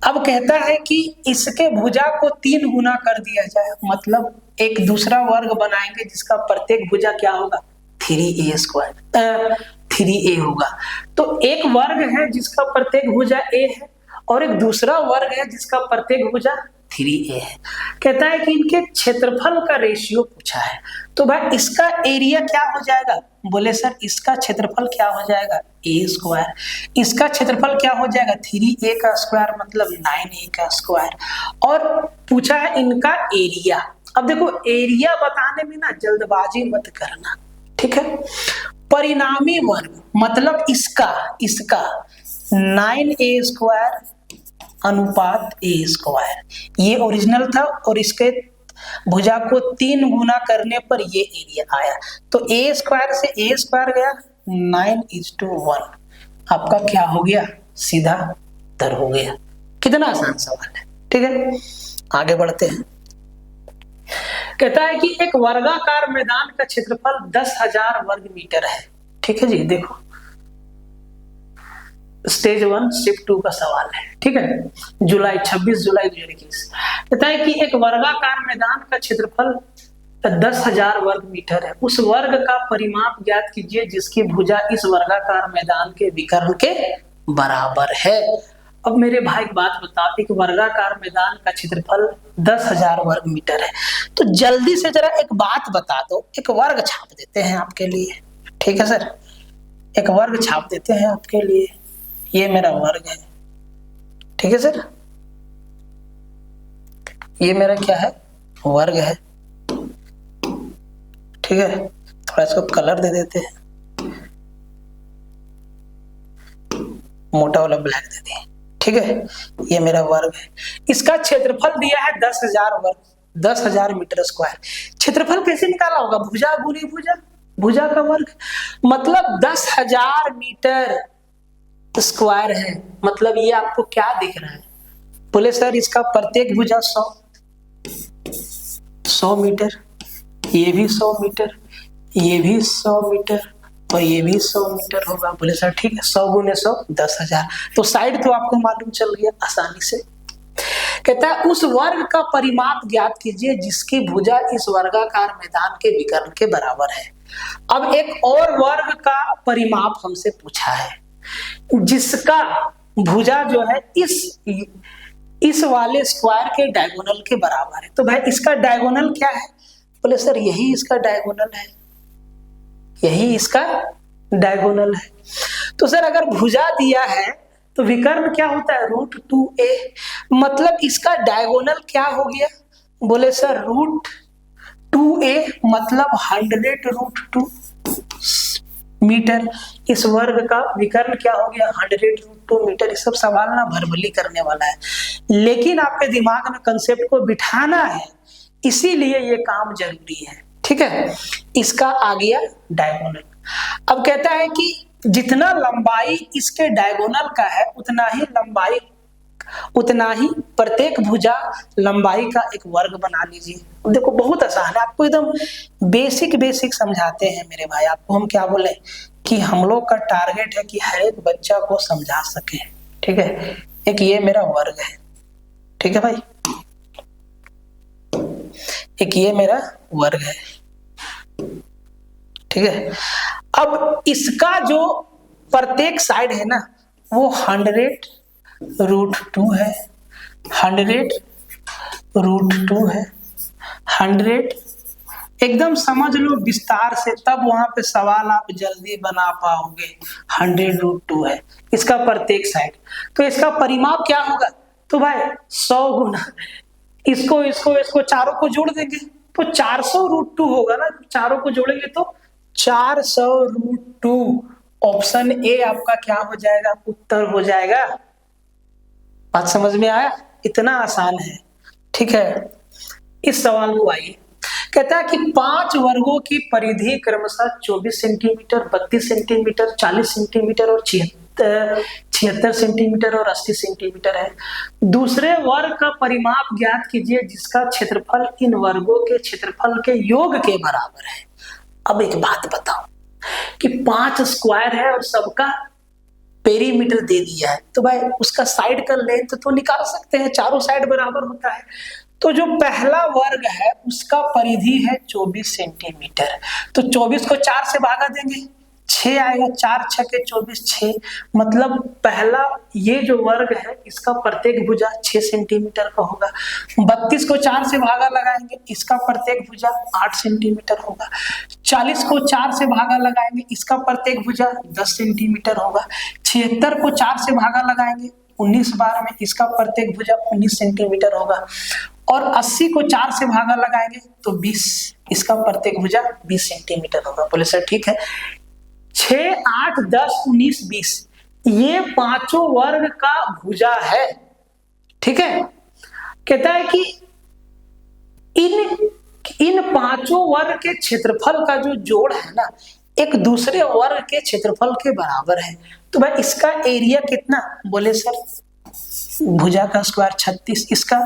अब कहता है कि इसके भुजा को 3 गुना कर दिया जाए, मतलब एक दूसरा वर्ग बनाएंगे जिसका प्रत्येक भुजा क्या होगा 3a² 3a होगा। तो एक वर्ग है जिसका प्रत्येक भुजा a है और एक दूसरा वर्ग है जिसका प्रत्येक भुजा 3a है। कहता है कि इनके क्षेत्रफल का रेशियो पूछा है, तो भाई इसका एरिया क्या हो जाएगा? बोले सर इसका क्षेत्रफल क्या हो जाएगा? a square. इसका क्षेत्रफल क्या हो जाएगा? 3a का स्क्वायर मतलब 9a का स्क्वायर। और पूछा है इनका एरिया। अब देखो एरिया बताने में ना जल्दबाजी मत करना, ठीक है। परिणामी वर्ग मतलब इसका 9a स्क्वायर अनुपात a स्क्वायर, ये ओरिजिनल था और इसके भुजा को 3 गुना करने पर ये एरिया आया। तो a स्क्वायर से a स्क्वायर गया, 9:1 आपका क्या हो गया? सीधा उत्तर हो गया। कितना आसान सवाल है, ठीक है। आगे बढ़ते हैं। कहता है कि एक वर्गाकार मैदान का क्षेत्रफल 10,000 वर्ग मीटर है, ठीक है जी। देखो स्टेज 1 शिफ्ट 2 का सवाल है, ठीक है। 26 जुलाई 2021। कहता है कि एक वर्गाकार मैदान का क्षेत्रफल 10,000 वर्ग मीटर है, उस वर्ग का परिमाप ज्ञात कीजिए जिसकी भुजा इस वर्गाकार मैदान के विकर्ण के बराबर है। अब मेरे भाई एक बात बताओ, एक वर्गाकार मैदान का क्षेत्रफल 10,000 वर्ग मीटर है, तो जल्दी से जरा एक बात बता दो। एक वर्ग छाप देते हैं आपके लिए, ठीक है सर। एक वर्ग छाप देते हैं आपके लिए, ये मेरा वर्ग है, ठीक है सर। ये मेरा क्या है? वर्ग है, ठीक है। थोड़ा इसको कलर दे देते हैं, मोटा वाला ब्लैक दे दिए, ठीक है। ये मेरा वर्ग है, इसका क्षेत्रफल दिया है 10,000 वर्ग, 10,000 मीटर स्क्वायर। क्षेत्रफल कैसे निकाला होगा? भुजा गुनी भुजा, भुजा का वर्ग, मतलब 10,000 मीटर स्क्वायर है। मतलब ये आपको क्या दिख रहा है? बोले सर इसका प्रत्येक भुजा 100 मीटर, ये भी 100 मीटर, ये भी 100 मीटर और ये भी 100 मीटर होगा। बोले सर ठीक है, 100 गुने 100 10,000। तो साइड तो आपको मालूम चल गया आसानी से। कहता है उस वर्ग का परिमाप ज्ञात कीजिए जिसकी भुजा इस वर्गाकार मैदान के विकर्ण के बराबर है। अब एक और वर्ग का परिमाप हमसे पूछा है जिसका भुजा जो है इस वाले स्क्वायर के डायगोनल के बराबर है। तो भाई इसका डायगोनल क्या है? बोले सर यही इसका डायगोनल है, यही इसका डायगोनल है। तो सर अगर भुजा दिया है तो विकर्ण क्या होता है? √2a, मतलब इसका डायगोनल क्या हो गया? बोले सर √2a मतलब 100√2 मीटर। इस वर्ग का विकर्ण क्या हो गया? 100√2 मीटर। इस सब सवाल ना भरभली करने वाला है, लेकिन आपके दिमाग में कंसेप्ट को बिठाना है, इसीलिए ये काम जरूरी है, ठीक है। इसका आ गया डायगोनल। अब कहता है कि जितना लंबाई इसके डायगोनल का है उतना ही प्रत्येक भुजा लंबाई का एक वर्ग बना लीजिए। देखो बहुत आसान है, आपको एकदम बेसिक समझाते हैं मेरे भाई। आपको हम क्या बोले कि हम लोग का टारगेट है कि हर एक बच्चा को समझा सके, ठीक है। एक ये मेरा वर्ग है, ठीक है भाई, एक ये मेरा वर्ग है, ठीक है। अब इसका जो प्रत्येक साइड है ना वो 100√2 है, 100√2 है, 100 एकदम समझ लो विस्तार से, तब वहां पे सवाल आप जल्दी बना पाओगे। 100√2 है इसका प्रत्येक साइड, तो इसका परिमाप क्या होगा? तो भाई 100 गुना इसको चारों को जोड़ देंगे तो 400√2 होगा ना। चारों को जोड़ेंगे तो 400√2। ऑप्शन ए आपका क्या हो जाएगा? उत्तर हो जाएगा। बात समझ में आया? इतना आसान है, ठीक है। इस सवाल को आइए, कहता है कि 5 वर्गों की परिधि क्रमशः 24 सेंटीमीटर, 32 सेंटीमीटर, 40 सेंटीमीटर और 76 सेंटीमीटर और 80 सेंटीमीटर है। दूसरे वर्ग का परिमाप ज्ञात कीजिए जिसका क्षेत्रफल इन वर्गों के क्षेत्रफल के योग के बराबर है। अब एक बात बताओ कि 5 स्क्वायर है और सबका पेरीमीटर दे दिया है, तो भाई उसका साइड का लेंथ तो निकाल सकते हैं, चारों साइड बराबर होता है। तो जो पहला वर्ग है उसका परिधि है 24 सेंटीमीटर, तो 24 को 4 से भागा देंगे, 6 आएगा, 4 छके 24, 6। मतलब पहला ये जो वर्ग है इसका प्रत्येक भुजा 6 सेंटीमीटर का होगा। 32 को 4 से भागा लगाएंगे, इसका प्रत्येक भुजा 8 सेंटीमीटर होगा। 40 को 4 से भागा लगाएंगे, इसका प्रत्येक भुजा 10 सेंटीमीटर होगा। 76 को 4 से भागा लगाएंगे 19 बार में, इसका प्रत्येक भुजा 19 सेंटीमीटर होगा। और 80 को 4 से भागा लगाएंगे तो 20, इसका प्रत्येक भुजा 20 सेंटीमीटर होगा। बोले सर ठीक है। 6, 8, 10, 19, 20 ये पांचों वर्ग का भुजा है। ठीक है, कहता है कि इन पांचों वर्ग के क्षेत्रफल का जो जोड़ है ना एक दूसरे वर्ग के क्षेत्रफल के बराबर है। तो भाई इसका एरिया कितना? बोले सर भुजा का स्क्वायर 36, इसका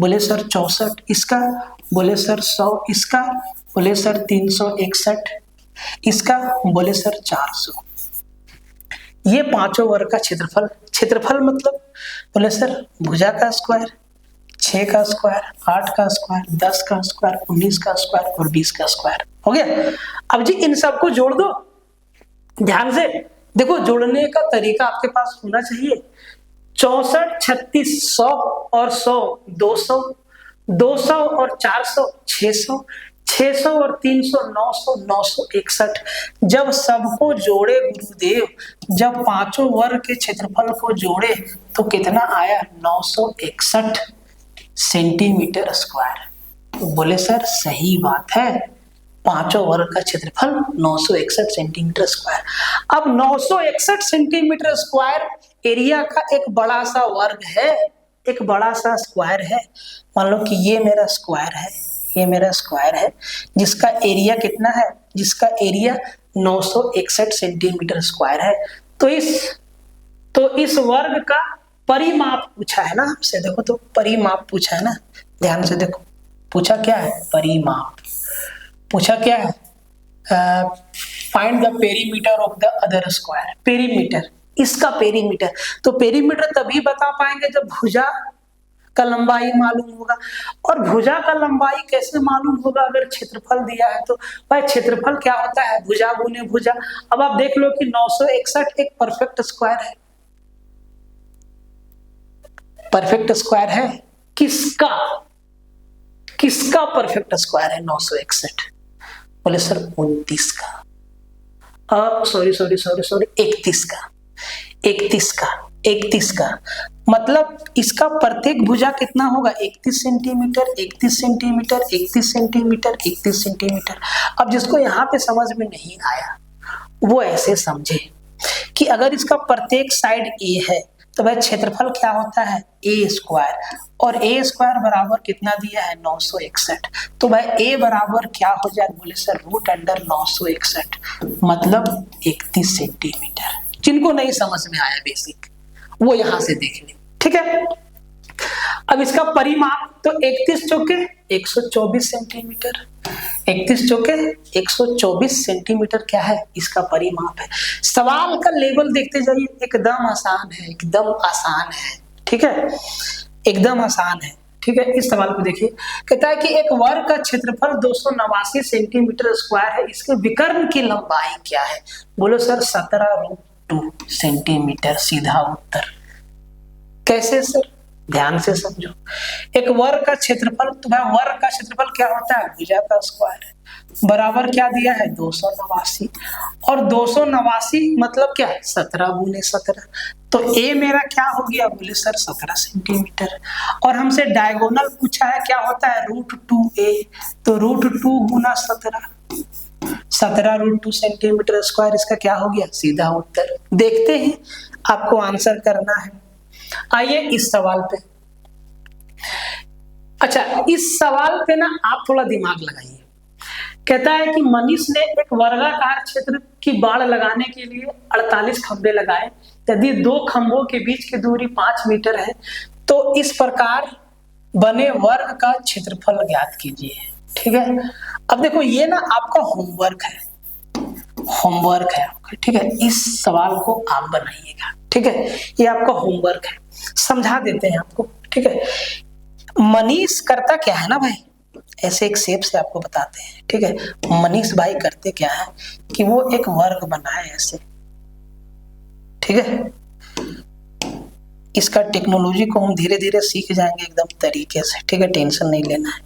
बोले सर 64, इसका बोले सर 100, इसका बोले सर 361, इसका बोले सर 400। ये पांचों वर्ग का क्षेत्रफल। क्षेत्रफल मतलब बोले सर भुजा का स्क्वायर, 6 का स्क्वायर, 8 का स्क्वायर, 10 का स्क्वायर, 19 का स्क्वायर और 20 का स्क्वायर हो गया। अब जी इन सबको जोड़ दो ध्यान से। देखो जोड़ने का तरीका आपके पास होना चाहिए। 64, 36, 100 और 100 200, 200 और 400 600, 600 और 300 900, 961। जब सबको जोड़े गुरुदेव, जब पांचों वर्ग के क्षेत्रफल को जोड़े तो कितना आया? 961 सेंटीमीटर स्क्वायर। तो बोले सर सही बात है, पांचों वर्ग का क्षेत्रफल 961 सेंटीमीटर स्क्वायर। अब 961 सेंटीमीटर स्क्वायर एरिया का एक बड़ा सा वर्ग है, एक बड़ा सा स्क्वायर है। मान लो कि ये मेरा स्क्वायर है, ये मेरा स्क्वायर है जिसका एरिया कितना है? जिसका एरिया 961 सेंटीमीटर स्क्वायर है। तो इस वर्ग का परिमाप पूछा है ना हमसे। देखो तो परिमाप पूछा है ना, ध्यान से देखो। पूछा क्या है? परिमाप। पूछा क्या है? Find the perimeter of the other square. Perimeter, इसका पेरीमीटर। तो पेरीमीटर तभी बता पाएंगे जब भुजा का लंबाई मालूम होगा। और भुजा का लंबाई कैसे मालूम होगा? अगर क्षेत्रफल दिया है तो भाई क्षेत्रफल क्या होता है? भुजा गुने भुजा। अब आप देख लो कि 961 एक परफेक्ट स्क्वायर है। परफेक्ट स्क्वायर है किसका? किसका परफेक्ट स्क्वायर है 961? बोले सर 29 का। सॉरी 31 का। 31 का मतलब इसका प्रत्येक भुजा कितना होगा? 31 सेंटीमीटर, 31 सेंटीमीटर, 31 सेंटीमीटर, 31 सेंटीमीटर। अब जिसको यहाँ पे समझ में नहीं आया वो ऐसे समझे कि अगर इसका प्रत्येक साइड ए है तो भाई क्षेत्रफल क्या होता है? ए स्क्वायर। और ए स्क्वायर बराबर कितना दिया है? 961। तो भाई ए बराबर क्या हो जाए? बोले सर रूट अंडर 961 मतलब 31 सेंटीमीटर। जिनको नहीं समझ में आया बेसिक वो यहां से देख ले। ठीक है, अब इसका परिमाप तो 31 चौके 124 सेंटीमीटर। 31 चौके 124 सेंटीमीटर क्या है? इसका परिमाप है। सवाल का लेवल देखते जाइए, एकदम आसान है, एकदम आसान है। ठीक है, एकदम आसान है। ठीक है, इस सवाल को देखिए। कहता है कि एक वर्ग का क्षेत्रफल 289 सेंटीमीटर स्क्वायर है, इसके विकर्ण की लंबाई क्या है? बोलो सर 17√2 सेंटीमीटर। सीधा उत्तर। कैसे सर? ध्यान से समझो। एक वर्ग का क्षेत्रफल, तो भाई वर्ग का क्षेत्रफल क्या होता है? भुजा का स्क्वायर है। बराबर क्या दिया है? 289। और 289 मतलब क्या है? 17 गुने 17। तो ए मेरा क्या हो गया? बोले सर 17 सेंटीमीटर। और हमसे डायगोनल पूछा है, क्या होता है? √2a। तो √2 गुना 17, 17√2 सेंटीमीटर स्क्वायर। इसका क्या हो गया? सीधा उत्तर। देखते हैं, आपको आंसर करना है। आइए इस सवाल पे। अच्छा, इस सवाल पे ना आप थोड़ा दिमाग लगाइए। कहता है कि मनीष ने एक वर्गाकार क्षेत्र की बाड़ लगाने के लिए 48 खंबे लगाए। यदि दो खंभों के बीच की दूरी 5 मीटर है तो इस प्रकार बने वर्ग का क्षेत्रफल ज्ञात कीजिए। ठीक है, अब देखो ये ना आपका होमवर्क है, होमवर्क है आपका। ठीक है, इस सवाल को आप बनाइएगा। ठीक है, ये आपका होमवर्क है, समझा देते हैं आपको। ठीक है, मनीष करता क्या है ना भाई, ऐसे एक शेप से आपको बताते हैं, ठीक है। मनीष भाई करते क्या है कि वो एक वर्ग बनाए ऐसे, ठीक है। इसका टेक्नोलॉजी को हम धीरे धीरे सीख जाएंगे एकदम तरीके से, ठीक है, टेंशन नहीं लेना है।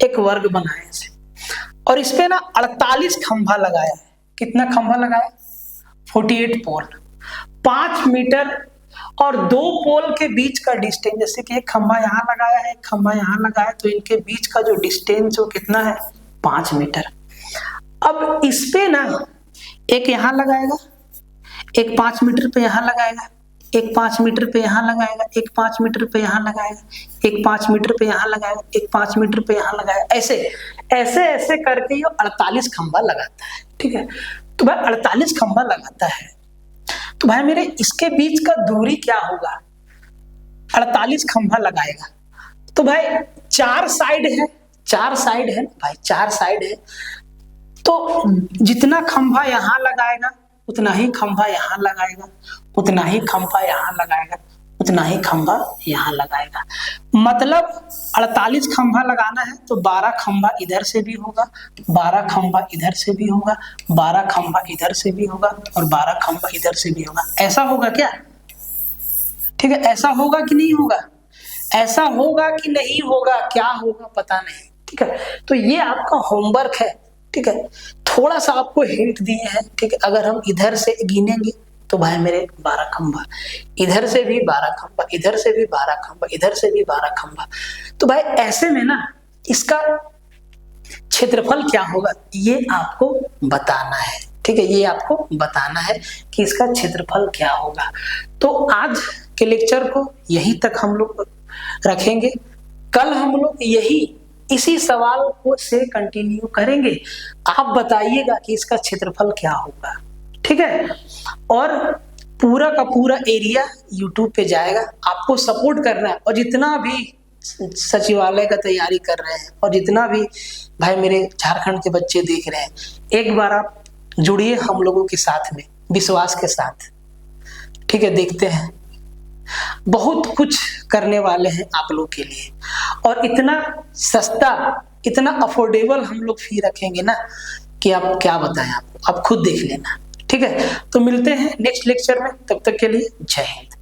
एक वर्ग बनाए ऐसे और इस पे ना 48 खंभा लगाया है। कितना खंभा लगाया? 48 पोल, 5 मीटर और 2 पोल के बीच का डिस्टेंस, जैसे कि एक खंभा यहाँ लगाया है, एक खंभा यहाँ लगाया, तो इनके बीच का जो डिस्टेंस वो कितना है? 5 मीटर। अब इस पे ना एक यहाँ लगाएगा, एक 5 मीटर पे यहाँ लगाएगा, एक 5 मीटर पे यहाँ लगाएगा, एक 5 मीटर पे यहाँ लगाएगा, एक 5 मीटर पे यहाँ लगाएगा, एक 5 मीटर पे यहाँ लगाएगा, ऐसे ऐसे ऐसे करके ये 48 खंभा लगाता है, ठीक है। तो भाई 48 खंभा लगाता है, तो भाई मेरे इसके बीच का दूरी क्या होगा? 48 खंभा लगाएगा तो भाई 4 साइड है, 4 साइड है भाई, 4 साइड है, तो जितना खंभा यहाँ लगाएगा उतना ही खंभा यहाँ लगाएगा, उतना ही खंभा यहाँ लगाएगा, उतना ही खंभा यहाँ लगाएगा। मतलब 48 खंभा लगाना है तो 12 खंभा इधर से भी होगा, 12 खंभा इधर से भी होगा, 12 खंभा इधर से भी होगा और 12 खंभा इधर से भी होगा। ऐसा होगा क्या? ठीक है, ऐसा होगा कि नहीं होगा? ऐसा होगा कि नहीं होगा, क्या होगा पता नहीं, ठीक है। तो ये आपका होमवर्क है, ठीक है। थोड़ा सा आपको हिंट दिए हैं, ठीक है। अगर हम इधर से गिनेंगे तो भाई मेरे 12 खंभा, इधर से भी 12 खंभा, इधर से भी 12 खंभा, इधर से भी 12 खंभा, तो भाई ऐसे में ना इसका क्षेत्रफल क्या होगा ये आपको बताना है, ठीक है। ये आपको बताना है कि इसका क्षेत्रफल क्या होगा। तो आज के लेक्चर को यहीं तक हम लोग रखेंगे। कल हम लोग इसी सवाल को से कंटिन्यू करेंगे। आप बताइएगा कि इसका क्षेत्रफल क्या होगा, ठीक है। और पूरा का पूरा एरिया यूट्यूब पे जाएगा, आपको सपोर्ट करना है। और जितना भी सचिवालय का तैयारी कर रहे हैं और जितना भी भाई मेरे झारखंड के बच्चे देख रहे हैं, एक बार आप जुड़िए हम लोगों के साथ में, विश्वास के साथ, ठीक है। देखते हैं, बहुत कुछ करने वाले हैं आप लोग के लिए, और इतना सस्ता, इतना अफोर्डेबल हम लोग फी रखेंगे ना कि आप क्या बताएं, आप खुद देख लेना, ठीक है। तो मिलते हैं नेक्स्ट लेक्चर में, तब तक के लिए जय हिंद।